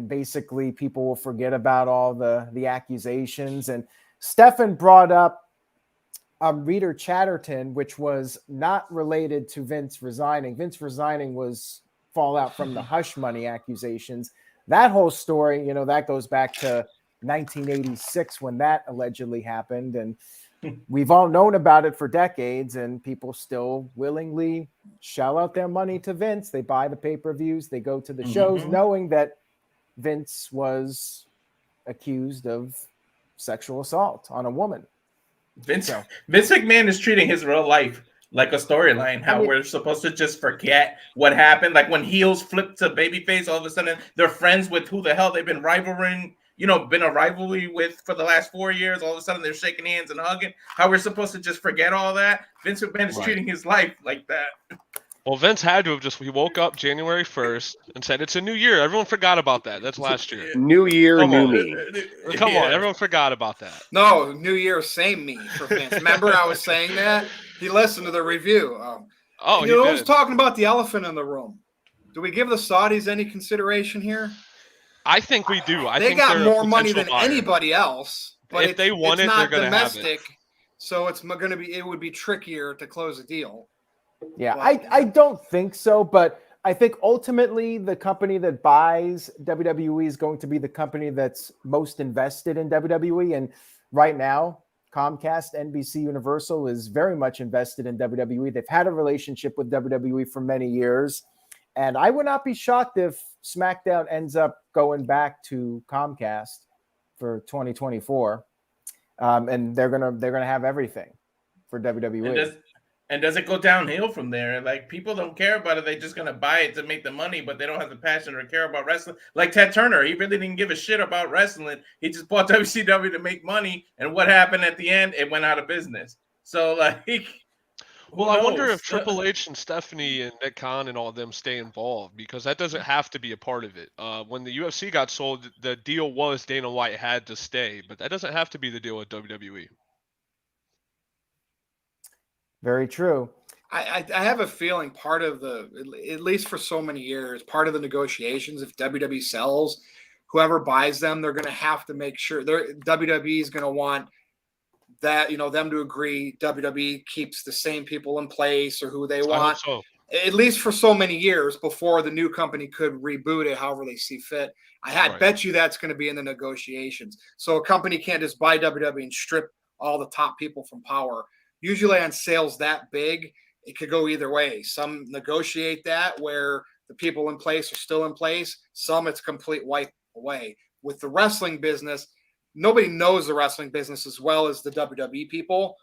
basically people will forget about all the accusations. And Stefan brought up Reader Chatterton, which was not related to Vince resigning. Vince resigning was fallout from the hush money accusations. That whole story, that goes back to 1986 when that allegedly happened. And we've all known about it for decades, and people still willingly shell out their money to Vince. They buy the pay-per-views, they go to the shows knowing that Vince was accused of sexual assault on a woman. Vince McMahon is treating his real life like a storyline. How we're supposed to just forget what happened. Like when heels flip to babyface, all of a sudden they're friends with who the hell they've been rivaling, been a rivalry with for the last 4 years. All of a sudden they're shaking hands and hugging. How we're supposed to just forget all that. Vince McMahon is treating his life like that. Well, Vince had to have he woke up January 1st and said, it's a new year. Everyone forgot about that. That's last year. New year, new me. Come on. Everyone forgot about that. No, new year, same me for Vince. Remember I was saying that? He listened to the review. I was talking about the elephant in the room. Do we give the Saudis any consideration here? I think we do. They got more money than anybody else. But if they want it, they're going to have it. So it would be trickier to close a deal. Yeah, I don't think so, but I think ultimately the company that buys WWE is going to be the company that's most invested in WWE. And right now, Comcast, NBC Universal is very much invested in WWE. They've had a relationship with WWE for many years. And I would not be shocked if SmackDown ends up going back to Comcast for 2024. And they're gonna have everything for WWE. And does it go downhill from there? Like, people don't care about it. They're just going to buy it to make the money, but they don't have the passion or care about wrestling. Like Ted Turner, he really didn't give a shit about wrestling. He just bought WCW to make money. And what happened at the end? It went out of business. So, like, well, I wonder if Triple H and Stephanie and Nick Khan and all of them stay involved, because that doesn't have to be a part of it. When the UFC got sold, the deal was Dana White had to stay, but that doesn't have to be the deal with WWE. Very true. I have a feeling part of at least for so many years, part of the negotiations, if WWE sells, whoever buys them, they're going to have to make sure WWE is going to want that, them to agree WWE keeps the same people in place or who they want. at least for so many years before the new company could reboot it however they see fit. I had Right. bet you that's going to be in the negotiations. So a company can't just buy WWE and strip all the top people from power. Usually on sales that big, it could go either way. Some negotiate that where the people in place are still in place. Some it's complete wipe away. With the wrestling business, nobody knows the wrestling business as well as the WWE people.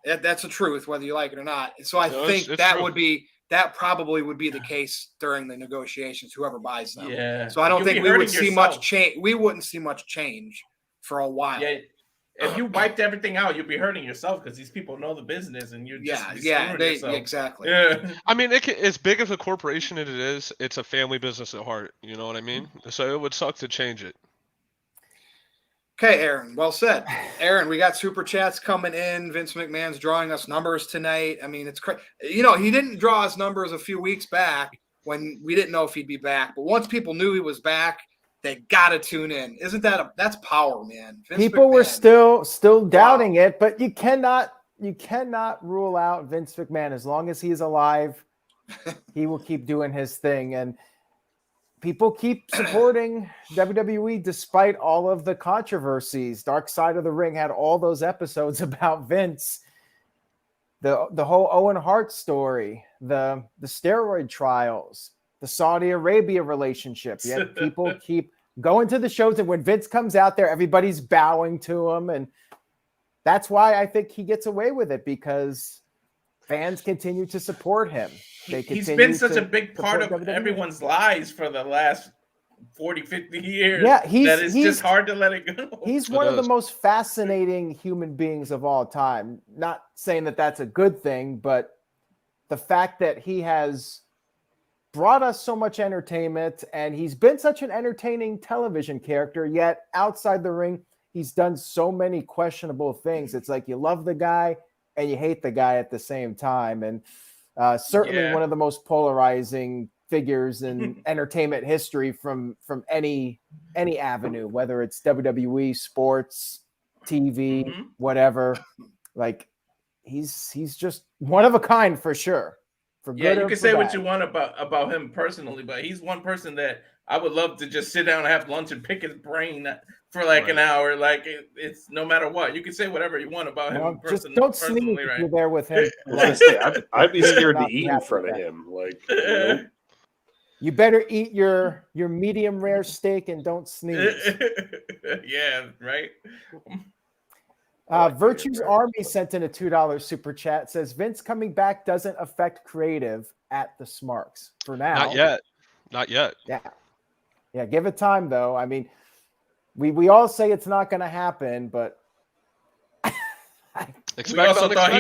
That's the truth, whether you like it or not. So I No, think it's that true. that probably would be the case during the negotiations, whoever buys them. Yeah. So I don't You'll think be we would hurting see yourself. much change. We wouldn't see much change for a while. Yeah. If you wiped everything out, you'd be hurting yourself because these people know the business and you're just screwing yourself. Exactly. Yeah. I mean, as big as a corporation it is, it's a family business at heart. You know what I mean? So it would suck to change it. Okay, Aaron. Well said. Aaron, we got super chats coming in. Vince McMahon's drawing us numbers tonight. I mean, it's crazy. You know, he didn't draw us numbers a few weeks back when we didn't know if he'd be back. But once people knew he was back, they got to tune in. Isn't that that's power, man? Vince People were McMahon. still doubting it, but you cannot rule out Vince McMahon. As long as he's alive, he will keep doing his thing. And people keep supporting WWE despite all of the controversies. Dark Side of the Ring had all those episodes about Vince. The whole Owen Hart story, the steroid trials, the Saudi Arabia relationship. Yet people keep going to the shows, and when Vince comes out there, everybody's bowing to him. And that's why I think he gets away with it, because fans continue to support him. He's been such a big part of WWE. Everyone's lives for the last 40, 50 years. Yeah, it's just hard to let it go. He's one of the most fascinating human beings of all time. Not saying that that's a good thing, but the fact that he has brought us so much entertainment, and he's been such an entertaining television character, yet outside the ring, he's done so many questionable things. It's like you love the guy and you hate the guy at the same time. And certainly one of the most polarizing figures in entertainment history from any avenue, whether it's WWE, sports, TV, whatever. Like he's just one of a kind for sure. For good you or can for say bad. what you want about him personally, but he's one person that I would love to just sit down and have lunch and pick his brain for like an hour. Like it's no matter what. You can say whatever you want about him. Just don't sneeze if you're there with him. I'd be scared to eat in front of him. Like, you better eat your medium rare steak and don't sneeze. Yeah, right. Virtue's Army sent in a $2 super chat. Says Vince coming back doesn't affect creative at the Smarks for now. Not yet. Yeah. Give it time though. I mean, we all say it's not going to happen, but we also thought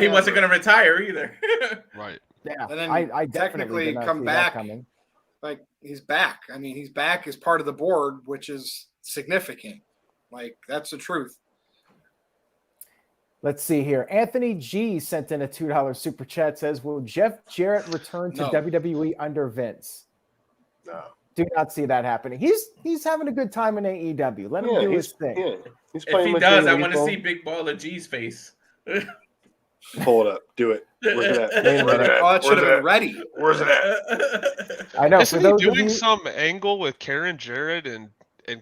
he wasn't going to retire either. Right. Yeah. And then I technically come back. Like he's back. I mean, he's back as part of the board, which is significant. Like, that's the truth. Let's see here. Anthony G sent in a $2 super chat. Says, will Jeff Jarrett return to WWE under Vince? No. Do not see that happening. He's having a good time in AEW. Let him do his thing. Yeah. He's if he does, I want to see Big Baller G's face. Pull it up. Do it. Where's it at? Oh, it should have been ready. Where's it at? I know. Isn't he doing some angle with Karen Jarrett and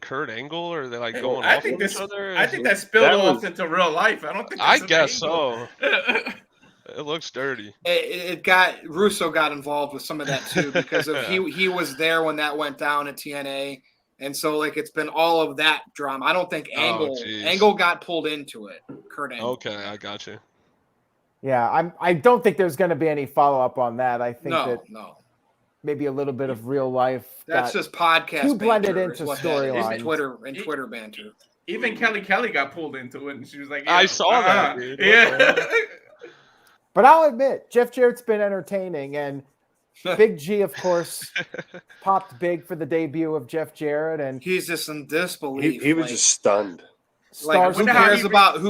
Kurt Angle, or are they like going off with each other? I think that spilled off into real life. I don't think. I guess so. It looks dirty. Russo got involved with some of that too, because he was there when that went down at TNA, and so like it's been all of that drama. I don't think Angle got pulled into it. Kurt Angle. Okay, I got you. Yeah, I don't think there's going to be any follow up on that. I think no. Maybe a little bit of real life. That's just podcast. Too blended into storylines. Twitter banter. Even Kelly got pulled into it, and she was like, "I saw that." Dude. Yeah. But I'll admit, Jeff Jarrett's been entertaining, and Big G, of course, popped big for the debut of Jeff Jarrett, and he's just in disbelief. He was just stunned. Like, who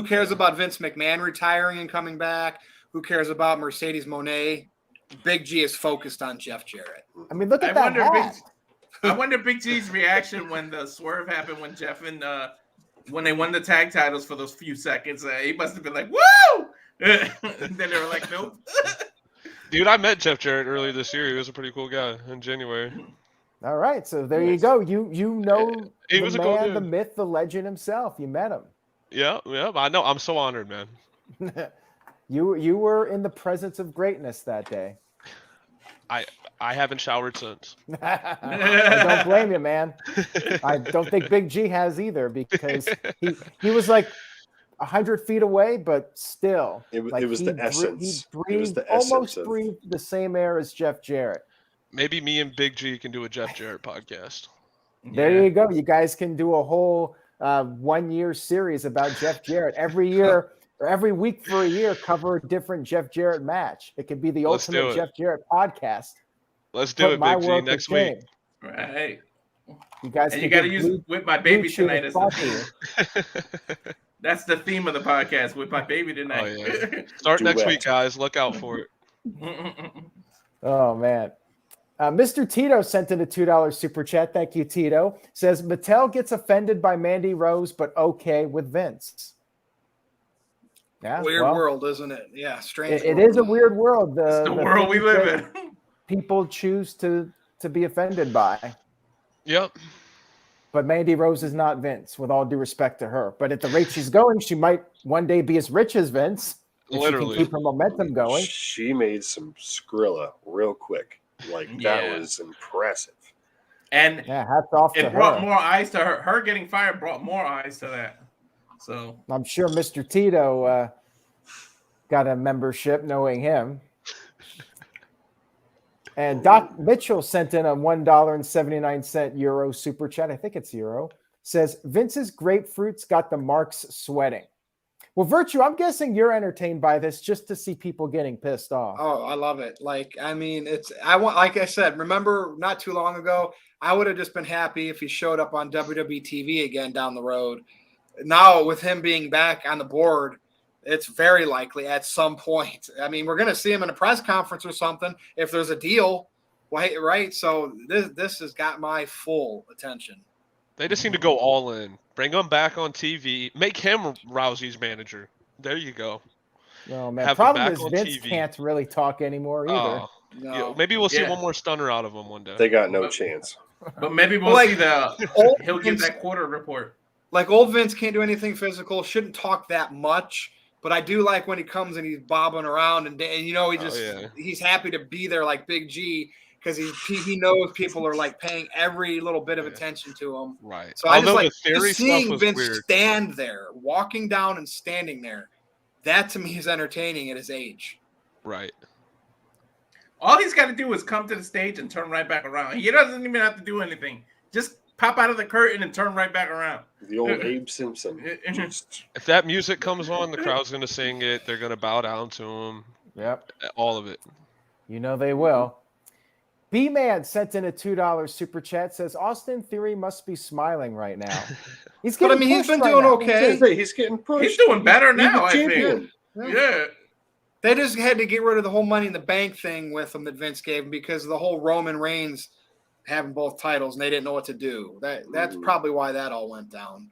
cares about Vince McMahon retiring and coming back? Who cares about Mercedes Moné? Big G is focused on Jeff Jarrett. I mean, look at that hat. I wonder Big G's reaction when the swerve happened when Jeff and when they won the tag titles for those few seconds. He must have been like, "Woo!" And then they were like, "Nope." Dude, I met Jeff Jarrett earlier this year. He was a pretty cool guy in January. All right, so there you Nice. go. You know He the was a cool man, the dude. myth, the legend himself. You met him. Yeah, I know. I'm so honored, man. You were in the presence of greatness that day. I haven't showered since. I don't blame you, man. I don't think Big G has either, because he was like 100 feet away, but still, It like was the essence. He It was breathed, the essence almost of. breathed the same air as Jeff Jarrett. Maybe me and Big G can do a Jeff Jarrett podcast. There you go. You guys can do a whole 1 year series about Jeff Jarrett. Every year or every week for a year, cover a different Jeff Jarrett match. It could be the Let's do ultimate it. Jeff Jarrett podcast. Let's do Put it, my Big G, work next to week. shame. Right. You guys And can you got to get use Blue- With My Baby Blue Chew tonight to as the sponsor theme. That's the theme of the podcast, With My Baby Oh, tonight. yeah. Start next Duet. week, guys. Look out for it. Oh, man. Mr. Tito sent in a $2 super chat. Thank you, Tito. Says, Mattel gets offended by Mandy Rose, but okay with Vince. Yeah, Weird well, world, isn't it? Yeah, strange. It world. is a weird world. It's the world we things live that in. people choose to be offended by. Yep. But Mandy Rose is not Vince, with all due respect to her. But at the rate she's going, she might one day be as rich as Vince if Literally. she can keep her momentum going. She made some Skrilla real quick. Like that Yeah. was impressive. And Yeah, hats off to it brought her. more eyes to her. Her getting fired brought more eyes to that. So I'm sure Mr. Tito got a membership, knowing him. And Doc Mitchell sent in a $1.79 euro super chat. I think it's euro. Says, Vince's grapefruits got the marks sweating. Well, Virtue, I'm guessing you're entertained by this just to see people getting pissed off. Oh, I love it. Like, I mean, like I said, remember not too long ago, I would have just been happy if he showed up on WWE TV again down the road. Now, with him being back on the board, it's very likely at some point. I mean, we're going to see him in a press conference or something if there's a deal, right? So this has got my full attention. They just need to go all in. Bring him back on TV. Make him Rousey's manager. There you go. Oh, man. Have him Problem back is on Vince TV. can't really talk anymore either. Oh, No. yeah, maybe we'll see Yeah. one more stunner out of him one day. They got no chance. but maybe we'll Like, see the old he'll give Vince- that quarter report. Like old Vince can't do anything physical, shouldn't talk that much, but I do like when he comes and he's bobbing around and you know, he's happy to be there like Big G because he knows people are like paying every little bit of attention to him. Right. So I just Although like the theory just stuff seeing was Vince weird. stand there, walking down and standing there. That to me is entertaining at his age. Right. All he's got to do is come to the stage and turn right back around. He doesn't even have to do anything. Just pop out of the curtain and turn right back around. The old Abe Simpson. Just If that music comes on, the crowd's going to sing it. They're going to bow down to him. Yep. All of it. You know they will. B-Man sent in a $2 super chat. Says, Austin Theory must be smiling right now. He's But I getting mean, he's pushed been right doing now. okay. he's getting pushed. He's doing better He's now, the I think. champion. Yeah. They just had to get rid of the whole Money in the Bank thing with him that Vince gave him because of the whole Roman Reigns having both titles and they didn't know what to do. That's probably why that all went down.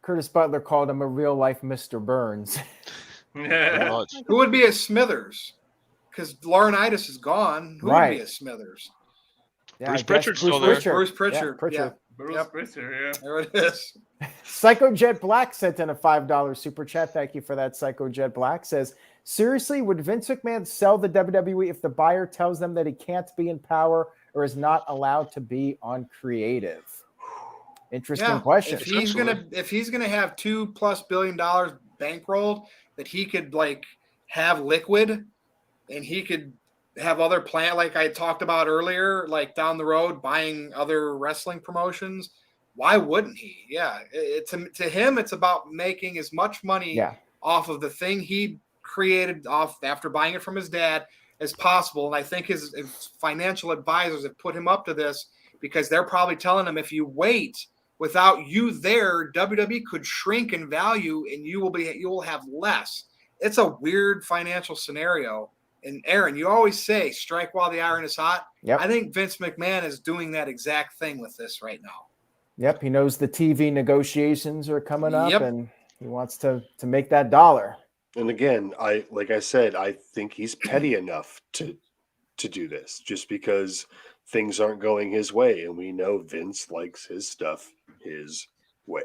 Curtis Butler called him a real-life Mr. Burns. Pretty Yeah. much. Who would be a Smithers? Because Laurinaitis is gone. Who would Right. be a Smithers? Yeah, Bruce I guess Pritchard's still there. Bruce Pritchard. Yeah, Pritchard. Bruce Yep. Prichard, yeah. There it is. Psycho Jet Black sent in a $5 super chat. Thank you for that, Psycho Jet Black. Says, seriously, would Vince McMahon sell the WWE if the buyer tells them that he can't be in power or is not allowed to be on creative? Interesting question. If he's gonna have $2+ billion bankrolled that he could like have liquid and he could have other plan like I talked about earlier, like down the road buying other wrestling promotions, why wouldn't he? Yeah, to him it's about making as much money off of the thing he created off after buying it from his dad as possible. And I think his financial advisors have put him up to this because they're probably telling him if you wait without you there, WWE could shrink in value and you will have less. It's a weird financial scenario. And Aaron, you always say strike while the iron is hot. Yep. I think Vince McMahon is doing that exact thing with this right now. Yep, he knows the TV negotiations are coming up Yep. and he wants to make that dollar. And again, like I said, I think he's petty enough to do this just because things aren't going his way, and we know Vince likes his stuff his way.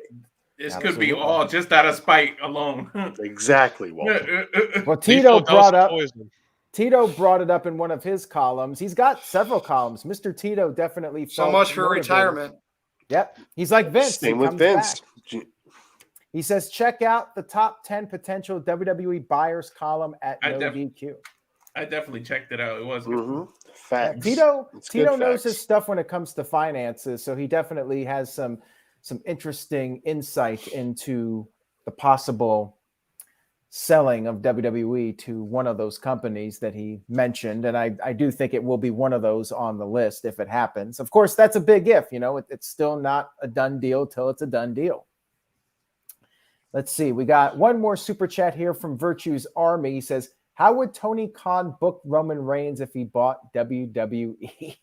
This could Absolutely. be all just out of spite alone. Exactly, Walter. Well, Tito Tito brought it up in one of his columns. He's got several columns. Mr. Tito definitely So felt much for motivated. retirement. Yep. He's like Vince. Same He with comes Vince. back. He says, check out the top 10 potential WWE buyers column at NoDQ. I definitely checked it out. It was good. Mm-hmm. Facts. Tito It's good knows facts. his stuff when it comes to finances, so he definitely has some interesting insight into the possible selling of WWE to one of those companies that he mentioned. And I do think it will be one of those on the list if it happens. Of course, that's a big if, it's still not a done deal till it's a done deal. Let's see. We got one more super chat here from Virtue's Army. He says, how would Tony Khan book Roman Reigns if he bought WWE?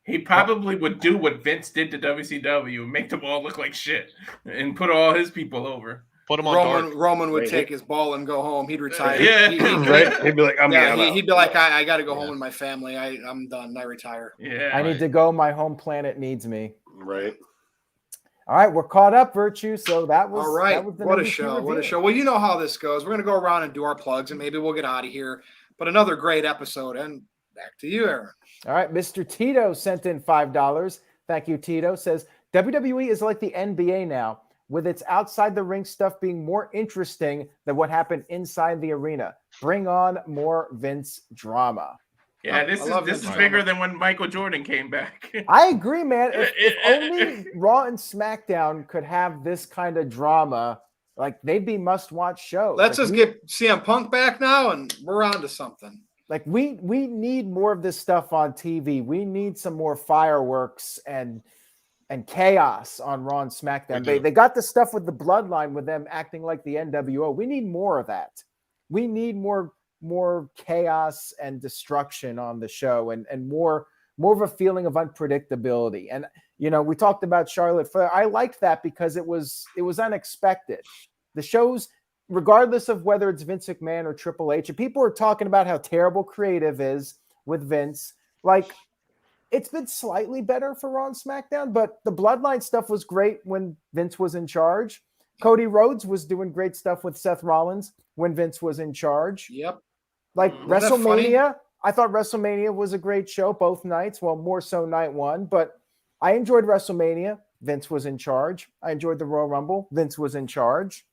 He probably would do what Vince did to WCW, make them all look like shit, and put all his people over. Put him on dark. Roman would take his ball and go home. He'd retire. Yeah. Right? He'd be like, he'd be like, I got to go home with my family. I'm done. I retire. Yeah. I need to go. My home planet needs me. Right. All right, we're caught up, Virtue. So that was all right. That was the What a NoDQ show! review. What a show! Well, you know how this goes. We're gonna go around and do our plugs, and maybe we'll get out of here. But another great episode. And back to you, Aaron. All right, Mr. Tito sent in $5. Thank you, Tito. Says WWE is like the NBA now, with its outside the ring stuff being more interesting than what happened inside the arena. Bring on more Vince drama. Yeah, this is bigger than when Michael Jordan came back. I agree, man. If only Raw and SmackDown could have this kind of drama, like they'd be must-watch shows. Let's just get CM Punk back now, and we're on to something. Like we need more of this stuff on TV. We need some more fireworks and chaos on Raw and SmackDown. They got the stuff with the Bloodline with them acting like the NWO. We need more of that. We need more chaos and destruction on the show and more of a feeling of unpredictability. And we talked about Charlotte Flair. I liked that because it was unexpected. The shows, regardless of whether it's Vince McMahon or Triple H, and people are talking about how terrible creative is with Vince. Like, it's been slightly better for Raw and SmackDown, but the Bloodline stuff was great when Vince was in charge. Cody Rhodes was doing great stuff with Seth Rollins when Vince was in charge. Yep. Like Isn't that funny? WrestleMania, I thought WrestleMania was a great show both nights. Well, more so night one, but I enjoyed WrestleMania. Vince was in charge. I enjoyed the Royal Rumble. Vince was in charge.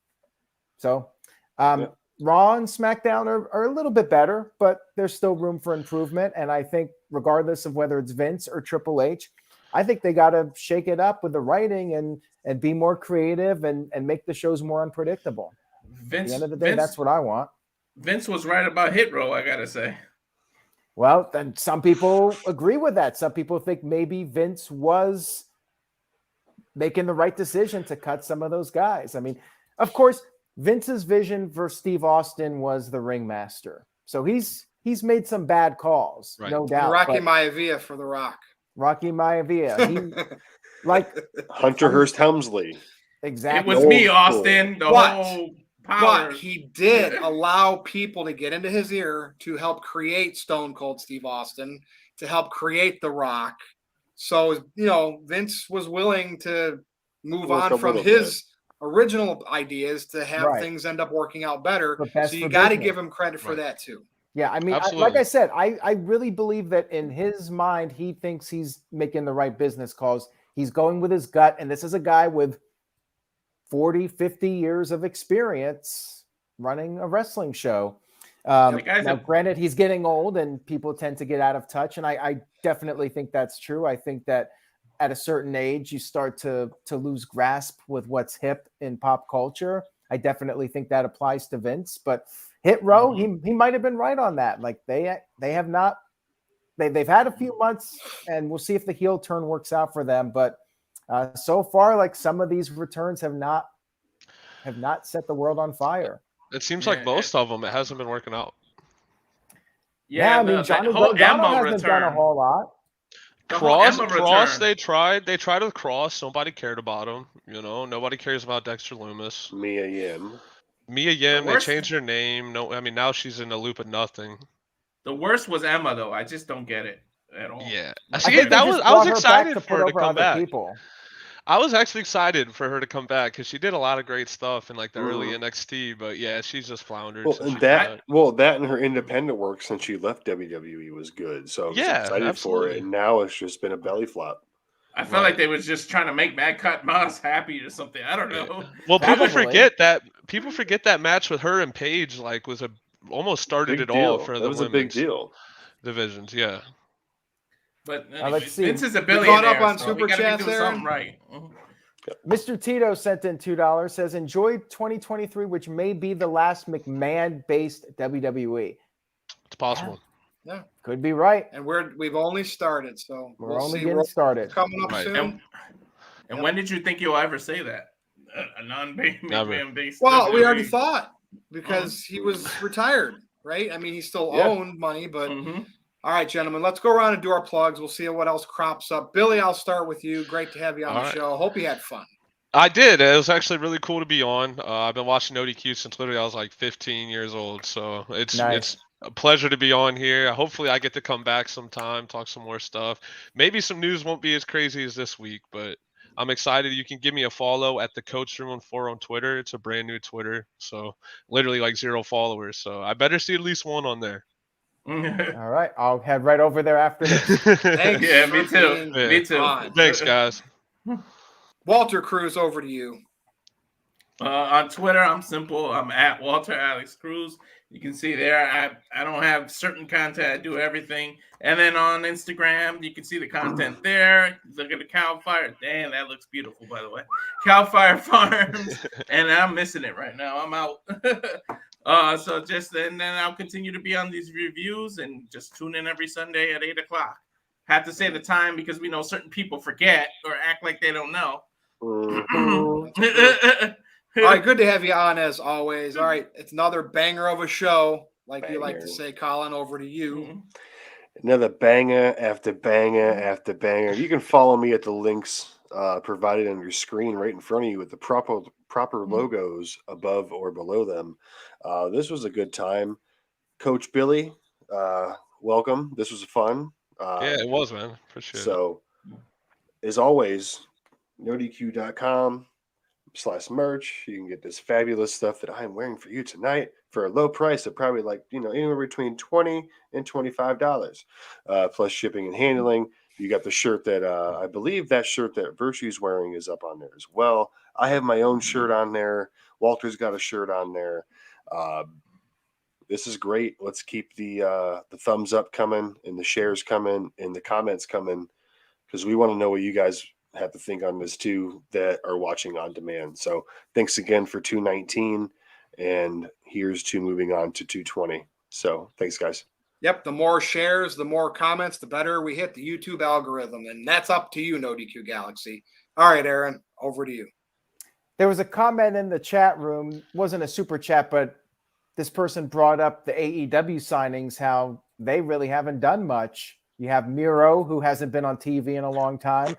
So Raw and SmackDown are a little bit better, but there's still room for improvement. And I think regardless of whether it's Vince or Triple H, I think they got to shake it up with the writing and be more creative and make the shows more unpredictable. At the end of the day, that's what I want. Vince was right about Hit Row, I got to say. Well, then some people agree with that. Some people think maybe Vince was making the right decision to cut some of those guys. I mean, of course, Vince's vision for Steve Austin was the ringmaster. So he's made some bad calls, right. No doubt. Rocky Maivia for The Rock. Rocky Maivia. Like Hunter Hearst Helmsley. Exactly. It was me, Austin. The whole power. But he did allow people to get into his ear to help create Stone Cold Steve Austin, to help create The Rock. So, Vince was willing to move on from his original ideas to have things end up working out better. So you got to give him credit for that too. Yeah, I mean, like I said, I really believe that in his mind, he thinks he's making the right business calls. He's going with his gut, and this is a guy with 40, 50 years of experience running a wrestling show. Now, granted, he's getting old, and people tend to get out of touch, and I definitely think that's true. I think that at a certain age, you start to lose grasp with what's hip in pop culture. I definitely think that applies to Vince, but Hit Row, he might have been right on that. Like they've had a few months, and we'll see if the heel turn works out for them. But so far, like some of these returns have not set the world on fire. It seems like most of them, it hasn't been working out. Yeah, I mean, Johnny Gargano hasn't done a whole lot. Cross, they tried with Cross. Nobody cared about him. Nobody cares about Dexter Lumis. Mia Yim. Mia Yim, they worst- changed her name. No, I mean now she's in a loop of nothing. The worst was Emma, though. I just don't get it at all. Yeah. I See, think they that just was I was brought her back excited to for put her to over come other back. people. I was actually excited for her to come back because she did a lot of great stuff in like the early Mhm. NXT. But yeah, she's just floundered Well, since and she's that back. that and her independent work since she left WWE was good. So I was Yeah, excited for absolutely. it. And now it's just been a belly flop. I felt like they was just trying to make Mad Cut Moss happy or something. I don't Yeah. know. Well, people Probably. forget that match with her and Paige like was almost started Big it all deal. for That the was a big women's deal. divisions. Yeah. But let's anyways, see. Vince is a We caught billionaire, up on so Super he got to be Chats, doing Aaron? something right. Mr. Tito sent in $2. Says enjoyed 2023, which may be the last McMahon-based WWE. It's possible. Yeah, Could be right. and we've only started, so We're we'll only see. getting We're started. coming up Right. soon. And when did you think you'll ever say that? A non-McMahon based. Well, we already WWE. thought because he was retired, right? I mean, he still Yeah. owned money, but Mhm. all right, gentlemen, let's go around and do our plugs. We'll see what else crops up. Billy, I'll start with you. Great to have you on All the right. show. Hope you had fun. I did. It was actually really cool to be on. I've been watching NoDQ since literally I was like 15 years old. So it's Nice. a pleasure to be on here. Hopefully I get to come back sometime, talk some more stuff. Maybe some news won't be as crazy as this week, but I'm excited. You can give me a follow at the Coach 314 on Twitter. It's a brand new Twitter. So literally like 0 followers. So I better see at least one on there. All right. I'll head right over there after this. Thanks. Yeah, me for too. being Yeah. Me too. on. Thanks, guys. Walter Cruz, over to you. On Twitter, I'm simple. I'm at Walter Alex Cruz. You can see there. I don't have certain content. I do everything. And then on Instagram, you can see the content there. Look at the cow fire. Damn, that looks beautiful, by the way. Cow Fire Farms. And I'm missing it right now. I'm out. So just and then I'll continue to be on these reviews and just tune in every Sunday at 8:00. Have to say the time because we know certain people forget or act like they don't know. Mhm. All right, good to have you on as always. All right, it's another banger of a show, like you like to Banger. say, Colin. Over to you. Another banger after banger after banger. You can follow me at the links provided on your screen right in front of you with the proper logos above or below them. This was a good time. Coach Billy, welcome. This was fun. Yeah, it was, man. Appreciate it. So, as always, NoDQ.com/merch. You can get this fabulous stuff that I am wearing for you tonight for a low price of probably like, anywhere between $20 and $25, plus shipping and handling. You got the shirt that I believe that shirt that Virtue's wearing is up on there as well. I have my own shirt on there. Walter's got a shirt on there. This is great. Let's keep the thumbs up coming and the shares coming and the comments coming because we want to know what you guys have to think on this too that are watching on demand. So thanks again for 219, and here's to moving on to 220. So thanks, guys. Yep, the more shares, the more comments, the better we hit the YouTube algorithm, and that's up to you, NoDQ Galaxy. All right, Aaron, over to you. There was a comment in the chat room, wasn't a super chat, but this person brought up the AEW signings, how they really haven't done much. You have Miro, who hasn't been on TV in a long time.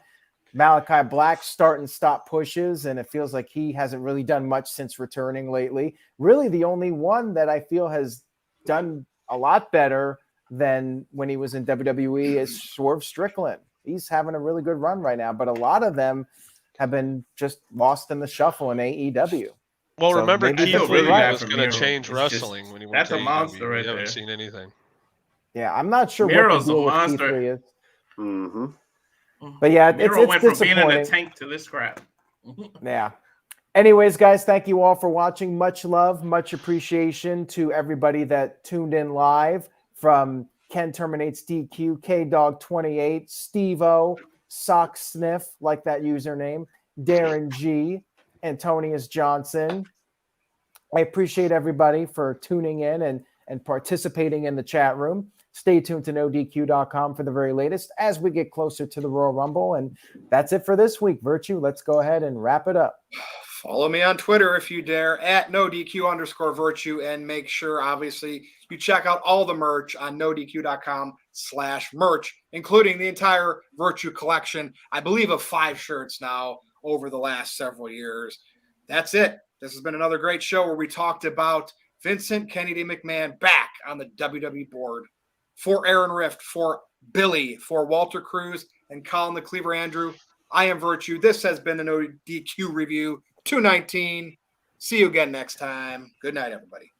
Malachi Black start and stop pushes, and it feels like he hasn't really done much since returning lately. Really, the only one that I feel has done a lot better than when he was in WWE is Swerve Strickland. He's having a really good run right now, but a lot of them have been just lost in the shuffle in AEW. Well, So remember, maybe Keith that's Lee really bad was for going to Miro. change It's just- wrestling when he went that's to a AEW. monster right We haven't there. seen anything. Yeah, I'm not sure Miro's what the a deal with Keith monster. Lee is. Mm-hmm. But yeah, Miro it's went from being in a disappointing. tank to this crap. Yeah. Anyways, guys, thank you all for watching. Much love, much appreciation to everybody that tuned in live, from Ken Terminates DQ, KDog28, Steve-O, Sock Sniff, like that username, Darren G, Antonius Johnson. I appreciate everybody for tuning in and participating in the chat room. Stay tuned to NoDQ.com for the very latest as we get closer to the Royal Rumble. And that's it for this week. Virtue, let's go ahead and wrap it up. Follow me on Twitter if you dare, at NoDQ_Virtue, and make sure, obviously, you check out all the merch on NoDQ.com/merch, including the entire Virtue collection, I believe of 5 shirts now over the last several years. That's it. This has been another great show where we talked about Vincent Kennedy McMahon back on the WWE board. For Aaron Rift, for Billy, for Walter Cruz, and Colin the Cleaver Andrew, I am Virtue. This has been the NoDQ Review 219. See you again next time. Good night, everybody.